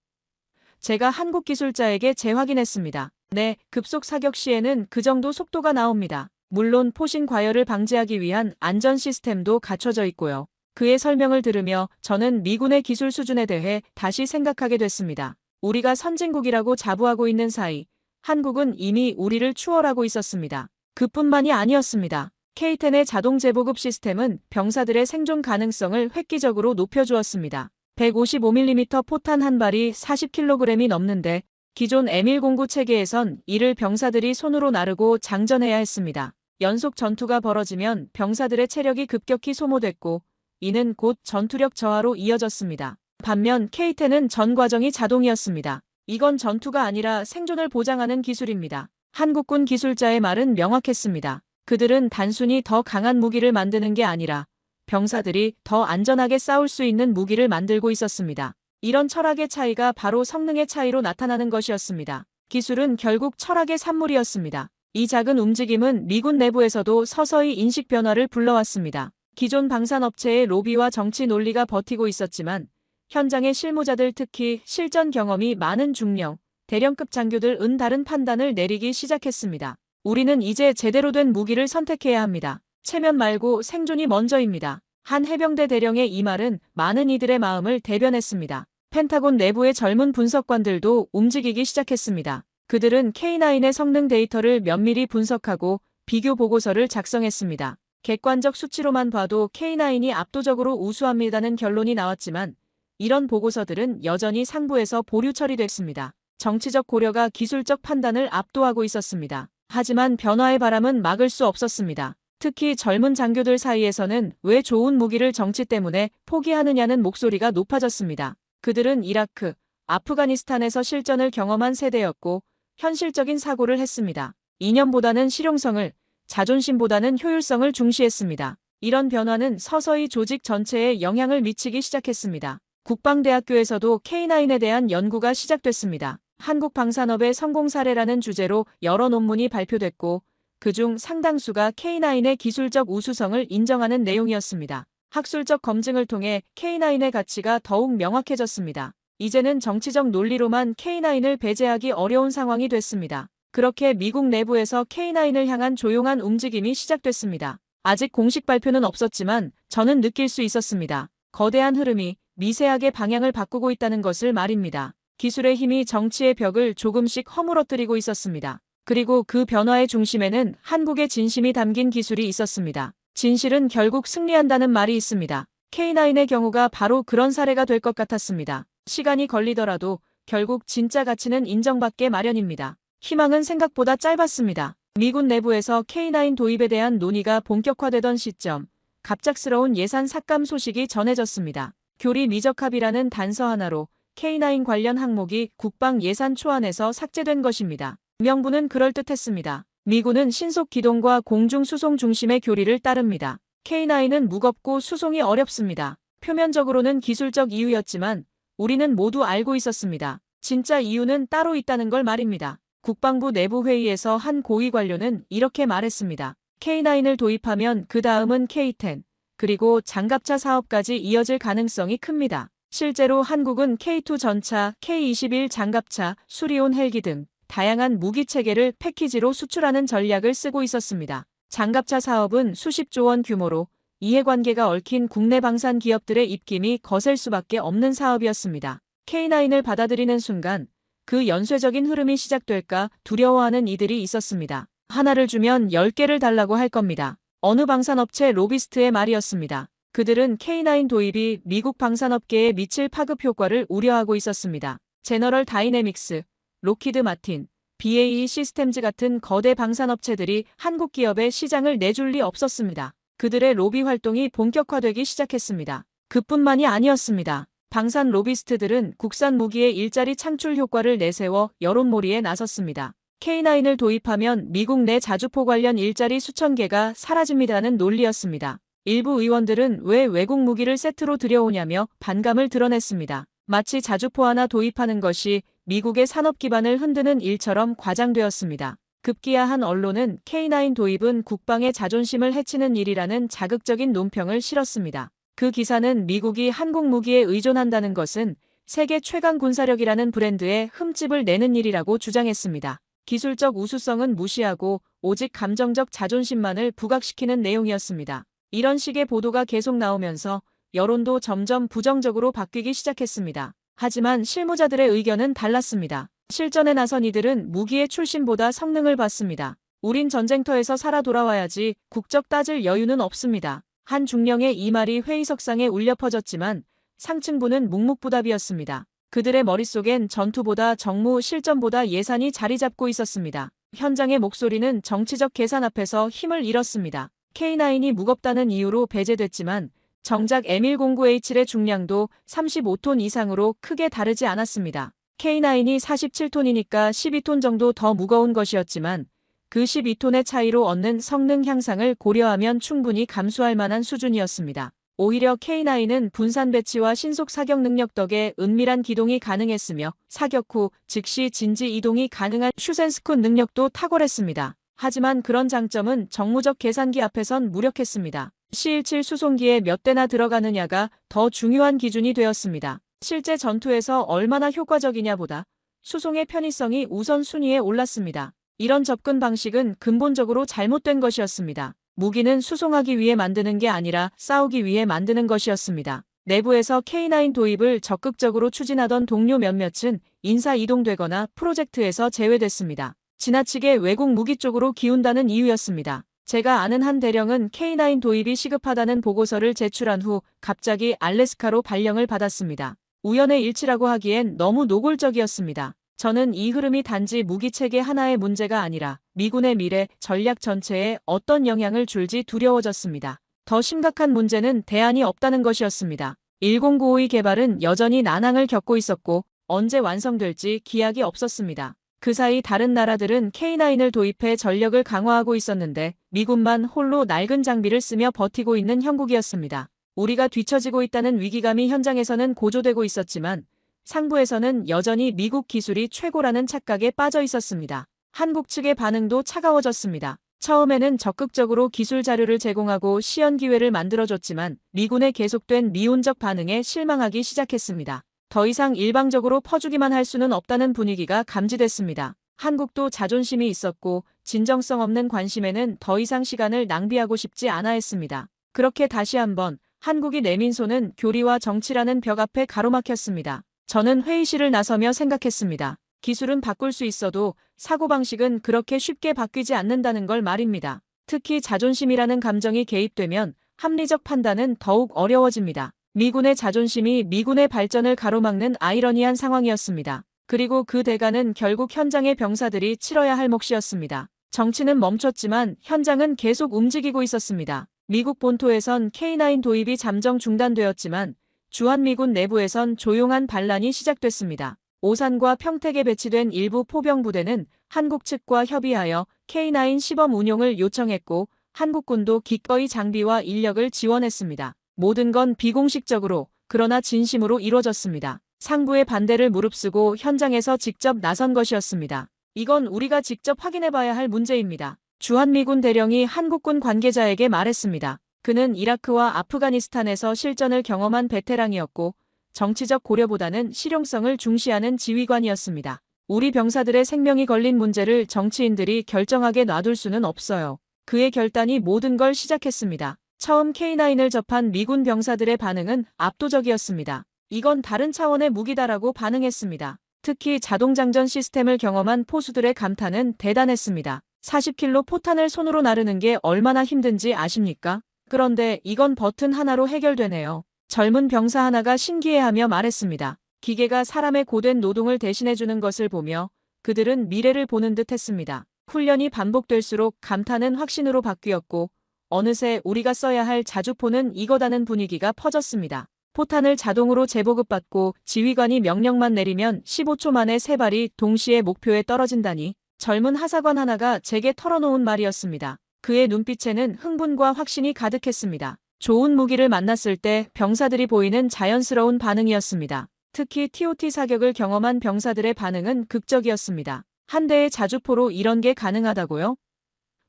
Speaker 2: 제가 한국 기술자에게 재확인했습니다. 네, 급속 사격 시에는 그 정도 속도가 나옵니다. 물론 포신 과열을 방지하기 위한 안전 시스템도 갖춰져 있고요. 그의 설명을 들으며 저는 미군의 기술 수준에 대해 다시 생각하게 됐습니다. 우리가 선진국이라고 자부하고 있는 사이 한국은 이미 우리를 추월하고 있었습니다. 그뿐만이 아니었습니다. K10의 자동 재보급 시스템은 병사들의 생존 가능성을 획기적으로 높여주었습니다. 155mm 포탄 한 발이 40kg이 넘는데 기존 M109 체계에선 이를 병사들이 손으로 나르고 장전해야 했습니다. 연속 전투가 벌어지면 병사들의 체력이 급격히 소모됐고 이는 곧 전투력 저하로 이어졌습니다. 반면 K-10은 전 과정이 자동이었습니다. 이건 전투가 아니라 생존을 보장하는 기술입니다. 한국군 기술자의 말은 명확했습니다. 그들은 단순히 더 강한 무기를 만드는 게 아니라 병사들이 더 안전하게 싸울 수 있는 무기를 만들고 있었습니다. 이런 철학의 차이가 바로 성능의 차이로 나타나는 것이었습니다. 기술은 결국 철학의 산물이었습니다. 이 작은 움직임은 미군 내부에서도 서서히 인식 변화를 불러왔습니다. 기존 방산업체의 로비와 정치 논리가 버티고 있었지만 현장의 실무자들, 특히 실전 경험이 많은 중령, 대령급 장교들은 다른 판단을 내리기 시작했습니다. 우리는 이제 제대로 된 무기를 선택해야 합니다. 체면 말고 생존이 먼저입니다. 한 해병대 대령의 이 말은 많은 이들의 마음을 대변했습니다. 펜타곤 내부의 젊은 분석관들도 움직이기 시작했습니다. 그들은 K9의 성능 데이터를 면밀히 분석하고 비교 보고서를 작성했습니다. 객관적 수치로만 봐도 K9이 압도적으로 우수합니다는 결론이 나왔지만 이런 보고서들은 여전히 상부에서 보류 처리됐습니다. 정치적 고려가 기술적 판단을 압도하고 있었습니다. 하지만 변화의 바람은 막을 수 없었습니다. 특히 젊은 장교들 사이에서는 왜 좋은 무기를 정치 때문에 포기하느냐는 목소리가 높아졌습니다. 그들은 이라크, 아프가니스탄에서 실전을 경험한 세대였고 현실적인 사고를 했습니다. 이념보다는 실용성을, 자존심보다는 효율성을 중시했습니다. 이런 변화는 서서히 조직 전체에 영향을 미치기 시작했습니다. 국방대학교에서도 K9에 대한 연구가 시작됐습니다. 한국 방산업의 성공 사례라는 주제로 여러 논문이 발표됐고 그중 상당수가 K9의 기술적 우수성을 인정하는 내용이었습니다. 학술적 검증을 통해 K9의 가치가 더욱 명확해졌습니다. 이제는 정치적 논리로만 K9을 배제하기 어려운 상황이 됐습니다. 그렇게 미국 내부에서 K9을 향한 조용한 움직임이 시작됐습니다. 아직 공식 발표는 없었지만 저는 느낄 수 있었습니다. 거대한 흐름이 미세하게 방향을 바꾸고 있다는 것을 말입니다. 기술의 힘이 정치의 벽을 조금씩 허물어뜨리고 있었습니다. 그리고 그 변화의 중심에는 한국의 진심이 담긴 기술이 있었습니다. 진실은 결국 승리한다는 말이 있습니다. K9의 경우가 바로 그런 사례가 될 것 같았습니다. 시간이 걸리더라도 결국 진짜 가치는 인정받게 마련입니다. 희망은 생각보다 짧았습니다. 미군 내부에서 K9 도입에 대한 논의가 본격화되던 시점, 갑작스러운 예산 삭감 소식이 전해졌습니다. 교리 미적합이라는 단서 하나로 K9 관련 항목이 국방 예산 초안에서 삭제된 것입니다. 명분은 그럴듯했습니다. 미군은 신속 기동과 공중 수송 중심의 교리를 따릅니다. K9은 무겁고 수송이 어렵습니다. 표면적으로는 기술적 이유였지만 우리는 모두 알고 있었습니다. 진짜 이유는 따로 있다는 걸 말입니다. 국방부 내부 회의에서 한 고위 관료는 이렇게 말했습니다. K9을 도입하면 그 다음은 K10, 그리고 장갑차 사업까지 이어질 가능성이 큽니다. 실제로 한국은 K2 전차, K21 장갑차, 수리온 헬기 등 다양한 무기 체계를 패키지로 수출하는 전략을 쓰고 있었습니다. 장갑차 사업은 수십조 원 규모로 이해관계가 얽힌 국내 방산 기업들의 입김이 거셀 수밖에 없는 사업이었습니다. K9을 받아들이는 순간 그 연쇄적인 흐름이 시작될까 두려워하는 이들이 있었습니다. 하나를 주면 10개를 달라고 할 겁니다. 어느 방산업체 로비스트의 말이었습니다. 그들은 K9 도입이 미국 방산업계에 미칠 파급 효과를 우려하고 있었습니다. 제너럴 다이내믹스, 로키드 마틴, BAE 시스템즈 같은 거대 방산업체들이 한국 기업에 시장을 내줄 리 없었습니다. 그들의 로비 활동이 본격화되기 시작했습니다. 그뿐만이 아니었습니다. 방산 로비스트들은 국산 무기의 일자리 창출 효과를 내세워 여론몰이에 나섰습니다. K9을 도입하면 미국 내 자주포 관련 일자리 수천 개가 사라집니다는 논리였습니다. 일부 의원들은 왜 외국 무기를 세트로 들여오냐며 반감을 드러냈습니다. 마치 자주포 하나 도입하는 것이 미국의 산업 기반을 흔드는 일처럼 과장되었습니다. 급기야 한 언론은 K9 도입은 국방의 자존심을 해치는 일이라는 자극적인 논평을 실었습니다. 그 기사는 미국이 한국 무기에 의존한다는 것은 세계 최강 군사력이라는 브랜드에 흠집을 내는 일이라고 주장했습니다. 기술적 우수성은 무시하고 오직 감정적 자존심만을 부각시키는 내용이었습니다. 이런 식의 보도가 계속 나오면서 여론도 점점 부정적으로 바뀌기 시작했습니다. 하지만 실무자들의 의견은 달랐습니다. 실전에 나선 이들은 무기의 출신보다 성능을 봤습니다. 우린 전쟁터에서 살아 돌아와야지 국적 따질 여유는 없습니다. 한 중령의 이 말이 회의석상에 울려 퍼졌지만 상층부는 묵묵부답이었습니다. 그들의 머릿속엔 전투보다 정무, 실전보다 예산이 자리 잡고 있었습니다. 현장의 목소리는 정치적 계산 앞에서 힘을 잃었습니다. K9이 무겁다는 이유로 배제됐지만 정작 M109A7의 중량도 35톤 이상으로 크게 다르지 않았습니다. K9이 47톤이니까 12톤 정도 더 무거운 것이었지만 그 12톤의 차이로 얻는 성능 향상을 고려하면 충분히 감수할 만한 수준이었습니다. 오히려 K9은 분산 배치와 신속 사격 능력 덕에 은밀한 기동이 가능했으며 사격 후 즉시 진지 이동이 가능한 슈센스쿤 능력도 탁월했습니다. 하지만 그런 장점은 정무적 계산기 앞에선 무력했습니다. C-17 수송기에 몇 대나 들어가느냐가 더 중요한 기준이 되었습니다. 실제 전투에서 얼마나 효과적이냐보다 수송의 편의성이 우선순위에 올랐습니다. 이런 접근 방식은 근본적으로 잘못된 것이었습니다. 무기는 수송하기 위해 만드는 게 아니라 싸우기 위해 만드는 것이었습니다. 내부에서 K9 도입을 적극적으로 추진하던 동료 몇몇은 인사 이동되거나 프로젝트에서 제외됐습니다. 지나치게 외국 무기 쪽으로 기운다는 이유였습니다. 제가 아는 한 대령은 K9 도입이 시급하다는 보고서를 제출한 후 갑자기 알래스카로 발령을 받았습니다. 우연의 일치라고 하기엔 너무 노골적이었습니다. 저는 이 흐름이 단지 무기체계 하나의 문제가 아니라 미군의 미래, 전략 전체에 어떤 영향을 줄지 두려워졌습니다. 더 심각한 문제는 대안이 없다는 것이었습니다. 10952 개발은 여전히 난항을 겪고 있었고 언제 완성될지 기약이 없었습니다. 그 사이 다른 나라들은 K9을 도입해 전력을 강화하고 있었는데 미군만 홀로 낡은 장비를 쓰며 버티고 있는 형국이었습니다. 우리가 뒤처지고 있다는 위기감이 현장에서는 고조되고 있었지만 상부에서는 여전히 미국 기술이 최고라는 착각에 빠져 있었습니다. 한국 측의 반응도 차가워졌습니다. 처음에는 적극적으로 기술 자료를 제공하고 시연 기회를 만들어줬지만 미군의 계속된 미온적 반응에 실망하기 시작했습니다. 더 이상 일방적으로 퍼주기만 할 수는 없다는 분위기가 감지됐습니다. 한국도 자존심이 있었고 진정성 없는 관심에는 더 이상 시간을 낭비하고 싶지 않아 했습니다. 그렇게 다시 한번 한국이 내민 손은 교리와 정치라는 벽 앞에 가로막혔습니다. 저는 회의실을 나서며 생각했습니다. 기술은 바꿀 수 있어도 사고방식은 그렇게 쉽게 바뀌지 않는다는 걸 말입니다. 특히 자존심이라는 감정이 개입되면 합리적 판단은 더욱 어려워집니다. 미군의 자존심이 미군의 발전을 가로막는 아이러니한 상황이었습니다. 그리고 그 대가는 결국 현장의 병사들이 치러야 할 몫이었습니다. 정치는 멈췄지만 현장은 계속 움직이고 있었습니다. 미국 본토에선 K9 도입이 잠정 중단되었지만 주한미군 내부에선 조용한 반란이 시작됐습니다. 오산과 평택에 배치된 일부 포병부대는 한국 측과 협의하여 K9 시범 운용을 요청했고 한국군도 기꺼이 장비와 인력을 지원했습니다. 모든 건 비공식적으로 그러나 진심으로 이루어졌습니다. 상부의 반대를 무릅쓰고 현장에서 직접 나선 것이었습니다. 이건 우리가 직접 확인해봐야 할 문제입니다. 주한미군 대령이 한국군 관계자에게 말했습니다. 그는 이라크와 아프가니스탄에서 실전을 경험한 베테랑이었고 정치적 고려보다는 실용성을 중시하는 지휘관이었습니다. 우리 병사들의 생명이 걸린 문제를 정치인들이 결정하게 놔둘 수는 없어요. 그의 결단이 모든 걸 시작했습니다. 처음 K9을 접한 미군 병사들의 반응은 압도적이었습니다. 이건 다른 차원의 무기다라고 반응했습니다. 특히 자동장전 시스템을 경험한 포수들의 감탄은 대단했습니다. 40kg 포탄을 손으로 나르는 게 얼마나 힘든지 아십니까? 그런데 이건 버튼 하나로 해결되네요. 젊은 병사 하나가 신기해하며 말했습니다. 기계가 사람의 고된 노동을 대신해주는 것을 보며 그들은 미래를 보는 듯 했습니다. 훈련이 반복될수록 감탄은 확신으로 바뀌었고 어느새 우리가 써야 할 자주포는 이거다는 분위기가 퍼졌습니다. 포탄을 자동으로 재보급받고 지휘관이 명령만 내리면 15초 만에 3발이 동시에 목표에 떨어진다니 젊은 하사관 하나가 제게 털어놓은 말이었습니다. 그의 눈빛에는 흥분과 확신이 가득했습니다. 좋은 무기를 만났을 때 병사들이 보이는 자연스러운 반응이었습니다. 특히 TOT 사격을 경험한 병사들의 반응은 극적이었습니다. 한 대의 자주포로 이런 게 가능하다고요?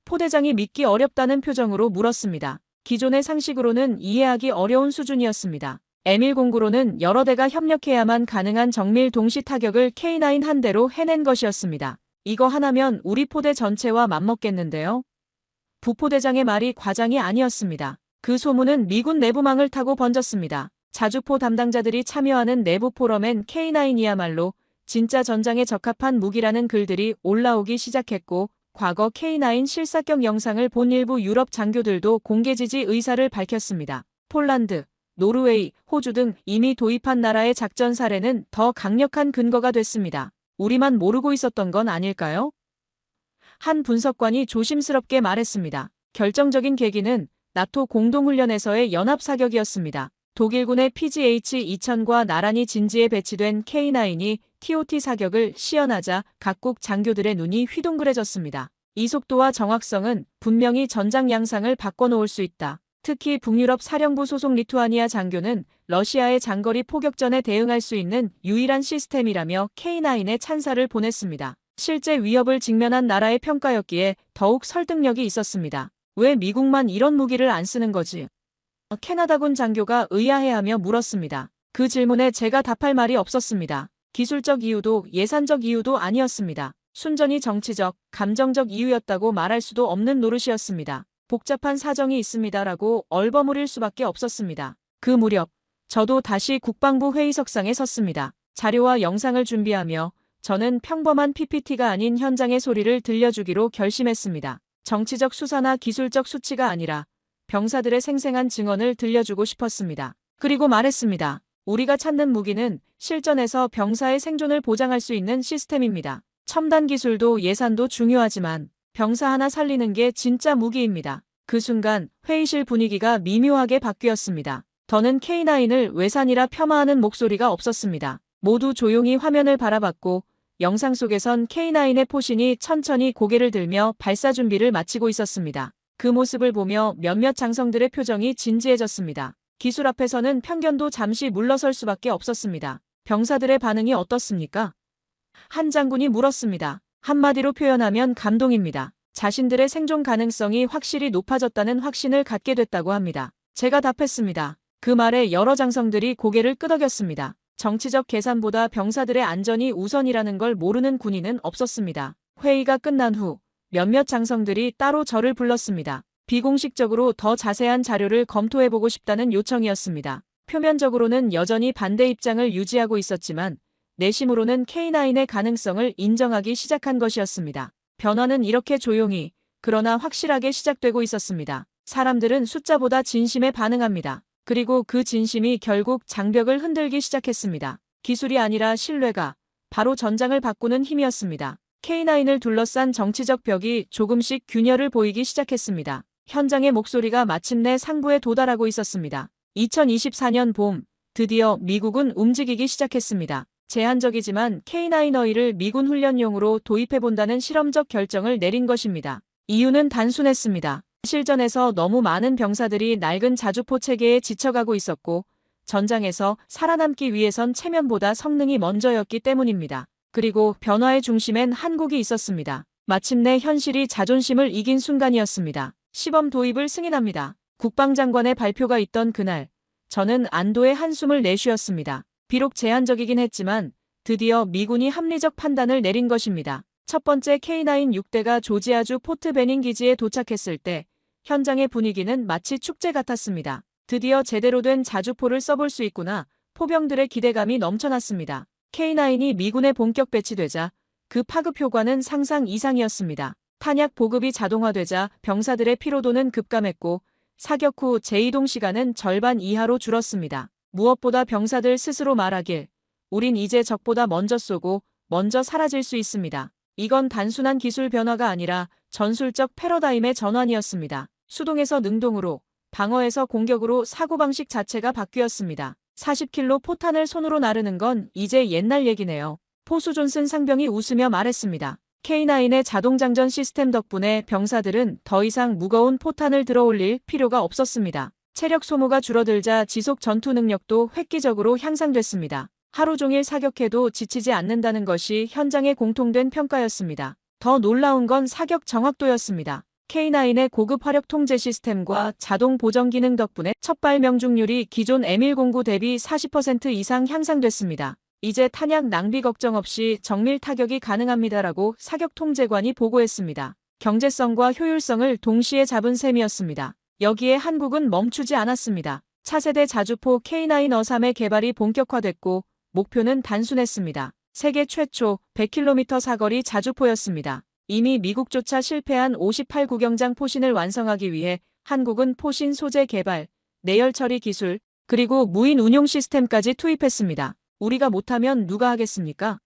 Speaker 2: 포대장이 믿기 어렵다는 표정으로 물었습니다. 기존의 상식으로는 이해하기 어려운 수준이었습니다. M109로는 여러 대가 협력해야만 가능한 정밀 동시 타격을 K9 한 대로 해낸 것이었습니다. 이거 하나면 우리 포대 전체와 맞먹겠는데요? 부포대장의 말이 과장이 아니었습니다. 그 소문은 미군 내부망을 타고 번졌습니다. 자주포 담당자들이 참여하는 내부 포럼엔 K9이야말로 진짜 전장에 적합한 무기라는 글들이 올라오기 시작했고 과거 K9 실사격 영상을 본 일부 유럽 장교들도 공개 지지 의사를 밝혔습니다. 폴란드, 노르웨이, 호주 등 이미 도입한 나라의 작전 사례는 더 강력한 근거가 됐습니다. 우리만 모르고 있었던 건 아닐까요? 한 분석관이 조심스럽게 말했습니다. 결정적인 계기는 나토 공동훈련에서의 연합사격이었습니다. 독일군의 PGH-2000과 나란히 진지에 배치된 K9이 TOT 사격을 시연하자 각국 장교들의 눈이 휘둥그레졌습니다. 이 속도와 정확성은 분명히 전장 양상을 바꿔놓을 수 있다. 특히 북유럽 사령부 소속 리투아니아 장교는 러시아의 장거리 포격전에 대응할 수 있는 유일한 시스템이라며 K9에 찬사를 보냈습니다. 실제 위협을 직면한 나라의 평가였기에 더욱 설득력이 있었습니다. 왜 미국만 이런 무기를 안 쓰는 거지? 캐나다군 장교가 의아해하며 물었습니다. 그 질문에 제가 답할 말이 없었습니다. 기술적 이유도 예산적 이유도 아니었습니다. 순전히 정치적, 감정적 이유였다고 말할 수도 없는 노릇이었습니다. 복잡한 사정이 있습니다라고 얼버무릴 수밖에 없었습니다. 그 무렵 저도 다시 국방부 회의석상에 섰습니다. 자료와 영상을 준비하며 저는 평범한 PPT가 아닌 현장의 소리를 들려주기로 결심했습니다. 정치적 수사나 기술적 수치가 아니라 병사들의 생생한 증언을 들려주고 싶었습니다. 그리고 말했습니다. 우리가 찾는 무기는 실전에서 병사의 생존을 보장할 수 있는 시스템입니다. 첨단 기술도 예산도 중요하지만 병사 하나 살리는 게 진짜 무기입니다. 그 순간 회의실 분위기가 미묘하게 바뀌었습니다. 더는 K9을 외산이라 폄하하는 목소리가 없었습니다. 모두 조용히 화면을 바라봤고 영상 속에선 K9의 포신이 천천히 고개를 들며 발사 준비를 마치고 있었습니다. 그 모습을 보며 몇몇 장성들의 표정이 진지해졌습니다. 기술 앞에서는 편견도 잠시 물러설 수밖에 없었습니다. 병사들의 반응이 어떻습니까? 한 장군이 물었습니다. 한마디로 표현하면 감동입니다. 자신들의 생존 가능성이 확실히 높아졌다는 확신을 갖게 됐다고 합니다. 제가 답했습니다. 그 말에 여러 장성들이 고개를 끄덕였습니다. 정치적 계산보다 병사들의 안전이 우선이라는 걸 모르는 군인은 없었습니다. 회의가 끝난 후 몇몇 장성들이 따로 저를 불렀습니다. 비공식적으로 더 자세한 자료를 검토해보고 싶다는 요청이었습니다. 표면적으로는 여전히 반대 입장을 유지하고 있었지만 내심으로는 K9의 가능성을 인정하기 시작한 것이었습니다. 변화는 이렇게 조용히 그러나 확실하게 시작되고 있었습니다. 사람들은 숫자보다 진심에 반응합니다. 그리고 그 진심이 결국 장벽을 흔들기 시작했습니다. 기술이 아니라 신뢰가 바로 전장을 바꾸는 힘이었습니다. K9을 둘러싼 정치적 벽이 조금씩 균열을 보이기 시작했습니다. 현장의 목소리가 마침내 상부에 도달하고 있었습니다. 2024년 봄, 드디어 미국은 움직이기 시작했습니다. 제한적이지만 K9어이를 미군 훈련용으로 도입해본다는 실험적 결정을 내린 것입니다. 이유는 단순했습니다. 실전에서 너무 많은 병사들이 낡은 자주포 체계에 지쳐가고 있었고 전장에서 살아남기 위해선 체면보다 성능이 먼저였기 때문입니다. 그리고 변화의 중심엔 한국이 있었습니다. 마침내 현실이 자존심을 이긴 순간이었습니다. 시범 도입을 승인합니다. 국방장관의 발표가 있던 그날, 저는 안도의 한숨을 내쉬었습니다. 비록 제한적이긴 했지만 드디어 미군이 합리적 판단을 내린 것입니다. 첫 번째 K9 6대가 조지아주 포트 베닝 기지에 도착했을 때 현장의 분위기는 마치 축제 같았습니다. 드디어 제대로 된 자주포를 써볼 수 있구나. 포병들의 기대감이 넘쳐났습니다. K9이 미군에 본격 배치되자 그 파급 효과는 상상 이상이었습니다. 탄약 보급이 자동화되자 병사들의 피로도는 급감했고 사격 후 재이동 시간은 절반 이하로 줄었습니다. 무엇보다 병사들 스스로 말하길 우린 이제 적보다 먼저 쏘고 먼저 사라질 수 있습니다. 이건 단순한 기술 변화가 아니라 전술적 패러다임의 전환이었습니다. 수동에서 능동으로, 방어에서 공격으로 사고방식 자체가 바뀌었습니다. 40킬로 포탄을 손으로 나르는 건 이제 옛날 얘기네요. 포수 존슨 상병이 웃으며 말했습니다. K9의 자동장전 시스템 덕분에 병사들은 더 이상 무거운 포탄을 들어올릴 필요가 없었습니다. 체력 소모가 줄어들자 지속 전투 능력도 획기적으로 향상됐습니다. 하루 종일 사격해도 지치지 않는다는 것이 현장의 공통된 평가였습니다. 더 놀라운 건 사격 정확도였습니다. K9의 고급 화력 통제 시스템과 자동 보정 기능 덕분에 첫발 명중률이 기존 M109 대비 40% 이상 향상됐습니다. 이제 탄약 낭비 걱정 없이 정밀 타격이 가능합니다라고 사격 통제관이 보고했습니다. 경제성과 효율성을 동시에 잡은 셈이었습니다. 여기에 한국은 멈추지 않았습니다. 차세대 자주포 K9 어삼의 개발이 본격화됐고 목표는 단순했습니다. 세계 최초 100km 사거리 자주포였습니다. 이미 미국조차 실패한 58구경장 포신을 완성하기 위해 한국은 포신 소재 개발, 내열 처리 기술, 그리고 무인 운용 시스템까지 투입했습니다. 우리가 못하면 누가 하겠습니까?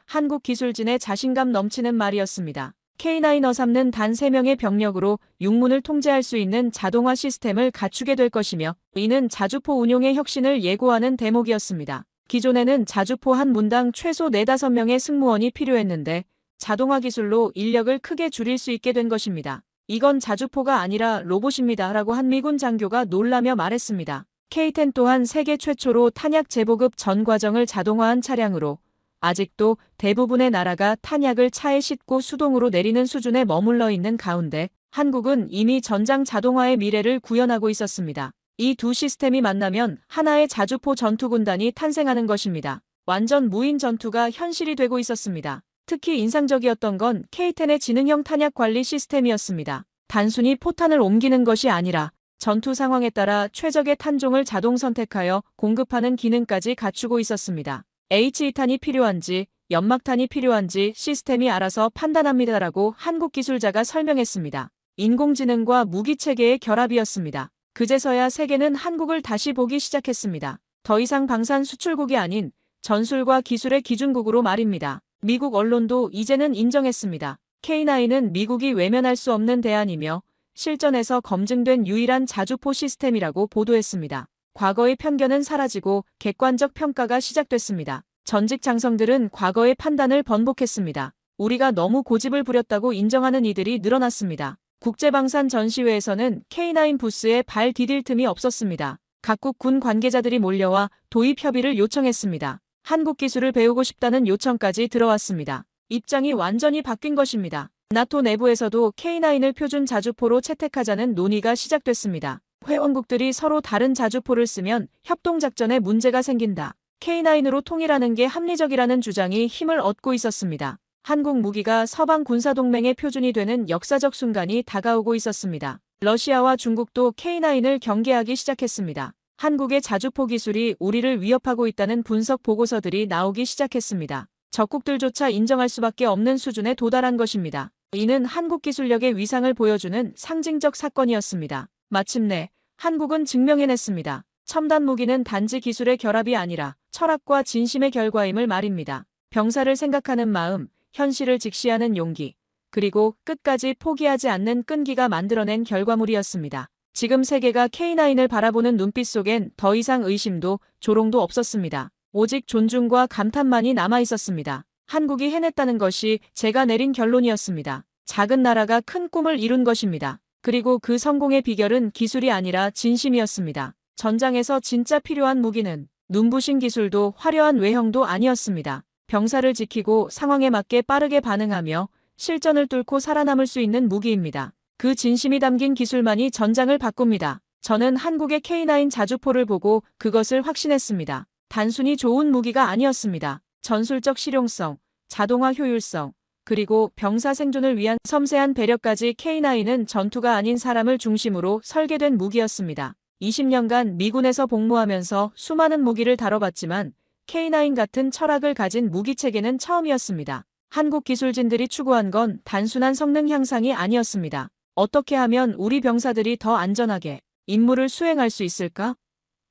Speaker 2: 한국 기술진의 자신감 넘치는 말이었습니다. K9 어삼는 단 3명의 병력으로 육문을 통제할 수 있는 자동화 시스템을 갖추게 될 것이며 이는 자주포 운용의 혁신을 예고하는 대목이었습니다. 기존에는 자주포 한 문당 최소 4-5명의 승무원이 필요했는데 자동화 기술로 인력을 크게 줄일 수 있게 된 것입니다. 이건 자주포가 아니라 로봇입니다. 라고 한 미군 장교가 놀라며 말했습니다. K10 또한 세계 최초로 탄약 재보급 전 과정을 자동화한 차량으로 아직도 대부분의 나라가 탄약을 차에 싣고 수동으로 내리는 수준에 머물러 있는 가운데 한국은 이미 전장 자동화의 미래를 구현하고 있었습니다. 이 두 시스템이 만나면 하나의 자주포 전투군단이 탄생하는 것입니다. 완전 무인 전투가 현실이 되고 있었습니다. 특히 인상적이었던 건 K10의 지능형 탄약 관리 시스템이었습니다. 단순히 포탄을 옮기는 것이 아니라 전투 상황에 따라 최적의 탄종을 자동 선택하여 공급하는 기능까지 갖추고 있었습니다. H2탄이 필요한지 연막탄이 필요한지 시스템이 알아서 판단합니다라고 한국 기술자가 설명했습니다. 인공지능과 무기체계의 결합이었습니다. 그제서야 세계는 한국을 다시 보기 시작했습니다. 더 이상 방산 수출국이 아닌 전술과 기술의 기준국으로 말입니다. 미국 언론도 이제는 인정했습니다. K9은 미국이 외면할 수 없는 대안이며 실전에서 검증된 유일한 자주포 시스템이라고 보도했습니다. 과거의 편견은 사라지고 객관적 평가가 시작됐습니다. 전직 장성들은 과거의 판단을 번복했습니다. 우리가 너무 고집을 부렸다고 인정하는 이들이 늘어났습니다. 국제방산 전시회에서는 K9 부스에 발 디딜 틈이 없었습니다. 각국 군 관계자들이 몰려와 도입 협의를 요청했습니다. 한국 기술을 배우고 싶다는 요청까지 들어왔습니다. 입장이 완전히 바뀐 것입니다. 나토 내부에서도 K9을 표준 자주포로 채택하자는 논의가 시작됐습니다. 회원국들이 서로 다른 자주포를 쓰면 협동작전에 문제가 생긴다. K9으로 통일하는 게 합리적이라는 주장이 힘을 얻고 있었습니다. 한국 무기가 서방 군사동맹의 표준이 되는 역사적 순간이 다가오고 있었습니다. 러시아와 중국도 K9을 경계하기 시작했습니다. 한국의 자주포 기술이 우리를 위협하고 있다는 분석 보고서들이 나오기 시작했습니다. 적국들조차 인정할 수밖에 없는 수준에 도달한 것입니다. 이는 한국 기술력의 위상을 보여주는 상징적 사건이었습니다. 마침내 한국은 증명해냈습니다. 첨단 무기는 단지 기술의 결합이 아니라 철학과 진심의 결과임을 말입니다. 병사를 생각하는 마음, 현실을 직시하는 용기, 그리고 끝까지 포기하지 않는 끈기가 만들어낸 결과물이었습니다. 지금 세계가 K9을 바라보는 눈빛 속엔 더 이상 의심도 조롱도 없었습니다. 오직 존중과 감탄만이 남아있었습니다. 한국이 해냈다는 것이 제가 내린 결론이었습니다. 작은 나라가 큰 꿈을 이룬 것입니다. 그리고 그 성공의 비결은 기술이 아니라 진심이었습니다. 전장에서 진짜 필요한 무기는 눈부신 기술도 화려한 외형도 아니었습니다. 병사를 지키고 상황에 맞게 빠르게 반응하며 실전을 뚫고 살아남을 수 있는 무기입니다. 그 진심이 담긴 기술만이 전장을 바꿉니다. 저는 한국의 K9 자주포를 보고 그것을 확신했습니다. 단순히 좋은 무기가 아니었습니다. 전술적 실용성, 자동화 효율성, 그리고 병사 생존을 위한 섬세한 배려까지 K9은 전투가 아닌 사람을 중심으로 설계된 무기였습니다. 20년간 미군에서 복무하면서 수많은 무기를 다뤄봤지만 K9 같은 철학을 가진 무기체계는 처음이었습니다. 한국 기술진들이 추구한 건 단순한 성능 향상이 아니었습니다. 어떻게 하면 우리 병사들이 더 안전하게 임무를 수행할 수 있을까?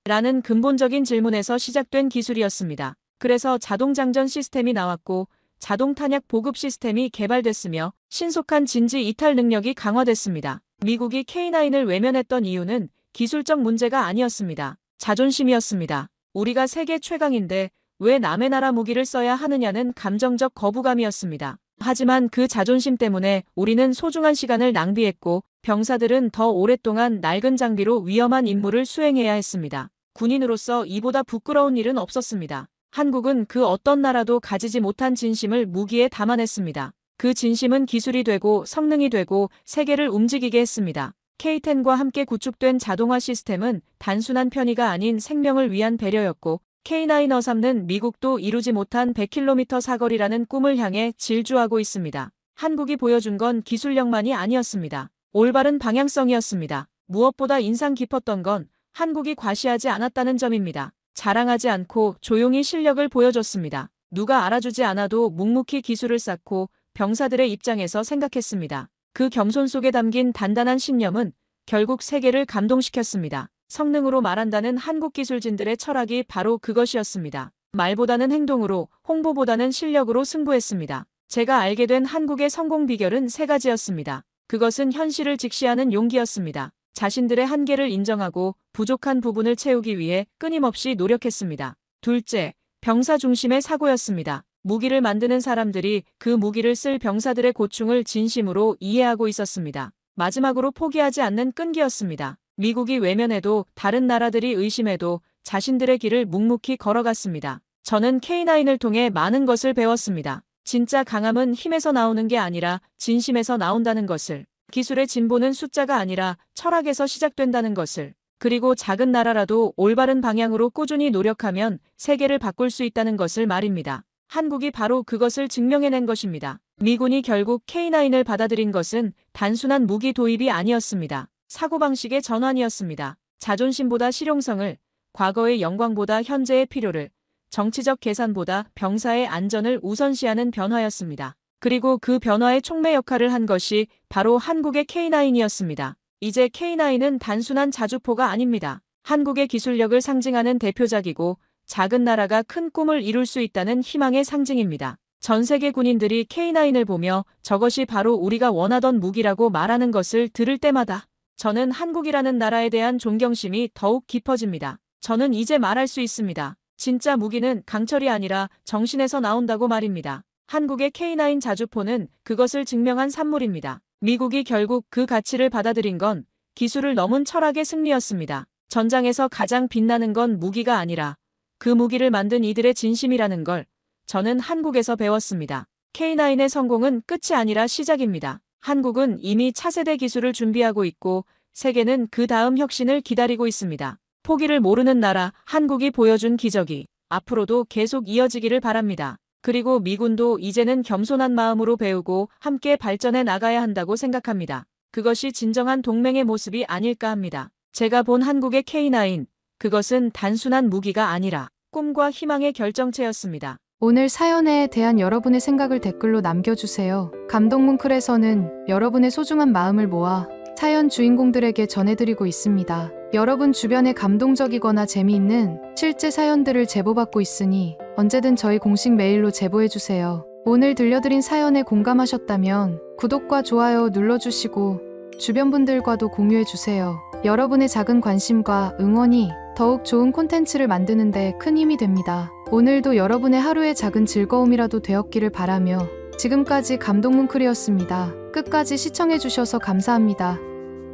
Speaker 2: 라는 근본적인 질문에서 시작된 기술이었습니다. 그래서 자동장전 시스템이 나왔고 자동 탄약 보급 시스템이 개발됐으며 신속한 진지 이탈 능력이 강화됐습니다. 미국이 K9을 외면했던 이유는 기술적 문제가 아니었습니다. 자존심이었습니다. 우리가 세계 최강인데 왜 남의 나라 무기를 써야 하느냐는 감정적 거부감이었습니다. 하지만 그 자존심 때문에 우리는 소중한 시간을 낭비했고 병사들은 더 오랫동안 낡은 장비로 위험한 임무를 수행해야 했습니다. 군인으로서 이보다 부끄러운 일은 없었습니다. 한국은 그 어떤 나라도 가지지 못한 진심을 무기에 담아냈습니다. 그 진심은 기술이 되고 성능이 되고 세계를 움직이게 했습니다. K10과 함께 구축된 자동화 시스템은 단순한 편의가 아닌 생명을 위한 배려였고 K9 어삼는 미국도 이루지 못한 100km 사거리라는 꿈을 향해 질주하고 있습니다. 한국이 보여준 건 기술력만이 아니었습니다. 올바른 방향성이었습니다. 무엇보다 인상 깊었던 건 한국이 과시하지 않았다는 점입니다. 자랑하지 않고 조용히 실력을 보여줬습니다. 누가 알아주지 않아도 묵묵히 기술을 쌓고 병사들의 입장에서 생각했습니다. 그 겸손 속에 담긴 단단한 신념은 결국 세계를 감동시켰습니다. 성능으로 말한다는 한국 기술진들의 철학이 바로 그것이었습니다. 말보다는 행동으로, 홍보보다는 실력으로 승부했습니다. 제가 알게 된 한국의 성공 비결은 세 가지였습니다. 그것은 현실을 직시하는 용기였습니다. 자신들의 한계를 인정하고 부족한 부분을 채우기 위해 끊임없이 노력했습니다. 둘째, 병사 중심의 사고였습니다. 무기를 만드는 사람들이 그 무기를 쓸 병사들의 고충을 진심으로 이해하고 있었습니다. 마지막으로 포기하지 않는 끈기였습니다. 미국이 외면해도 다른 나라들이 의심해도 자신들의 길을 묵묵히 걸어갔습니다. 저는 K9을 통해 많은 것을 배웠습니다. 진짜 강함은 힘에서 나오는 게 아니라 진심에서 나온다는 것을. 기술의 진보는 숫자가 아니라 철학에서 시작된다는 것을. 그리고 작은 나라라도 올바른 방향으로 꾸준히 노력하면 세계를 바꿀 수 있다는 것을 말입니다. 한국이 바로 그것을 증명해낸 것입니다. 미군이 결국 K9을 받아들인 것은 단순한 무기 도입이 아니었습니다. 사고방식의 전환이었습니다. 자존심보다 실용성을, 과거의 영광보다 현재의 필요를, 정치적 계산보다 병사의 안전을 우선시하는 변화였습니다. 그리고 그 변화의 촉매 역할을 한 것이 바로 한국의 K9이었습니다. 이제 K9은 단순한 자주포가 아닙니다. 한국의 기술력을 상징하는 대표작이고 작은 나라가 큰 꿈을 이룰 수 있다는 희망의 상징입니다. 전 세계 군인들이 K9을 보며 저것이 바로 우리가 원하던 무기라고 말하는 것을 들을 때마다 저는 한국이라는 나라에 대한 존경심이 더욱 깊어집니다. 저는 이제 말할 수 있습니다. 진짜 무기는 강철이 아니라 정신에서 나온다고 말입니다. 한국의 K9 자주포는 그것을 증명한 산물입니다. 미국이 결국 그 가치를 받아들인 건 기술을 넘은 철학의 승리였습니다. 전장에서 가장 빛나는 건 무기가 아니라 그 무기를 만든 이들의 진심이라는 걸 저는 한국에서 배웠습니다. K9의 성공은 끝이 아니라 시작입니다. 한국은 이미 차세대 기술을 준비하고 있고 세계는 그 다음 혁신을 기다리고 있습니다. 포기를 모르는 나라 한국이 보여준 기적이 앞으로도 계속 이어지기를 바랍니다. 그리고 미군도 이제는 겸손한 마음으로 배우고 함께 발전해 나가야 한다고 생각합니다. 그것이 진정한 동맹의 모습이 아닐까 합니다. 제가 본 한국의 K9, 그것은 단순한 무기가 아니라 꿈과 희망의 결정체였습니다.
Speaker 3: 오늘 사연에 대한 여러분의 생각을 댓글로 남겨주세요. 감동문클에서는 여러분의 소중한 마음을 모아 사연 주인공들에게 전해드리고 있습니다. 여러분 주변에 감동적이거나 재미있는 실제 사연들을 제보받고 있으니 언제든 저희 공식 메일로 제보해주세요. 오늘 들려드린 사연에 공감하셨다면 구독과 좋아요 눌러주시고 주변 분들과도 공유해주세요. 여러분의 작은 관심과 응원이 더욱 좋은 콘텐츠를 만드는 데 큰 힘이 됩니다. 오늘도 여러분의 하루의 작은 즐거움이라도 되었기를 바라며 지금까지 감동문클이었습니다. 끝까지 시청해주셔서 감사합니다.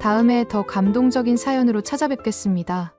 Speaker 3: 다음에 더 감동적인 사연으로 찾아뵙겠습니다.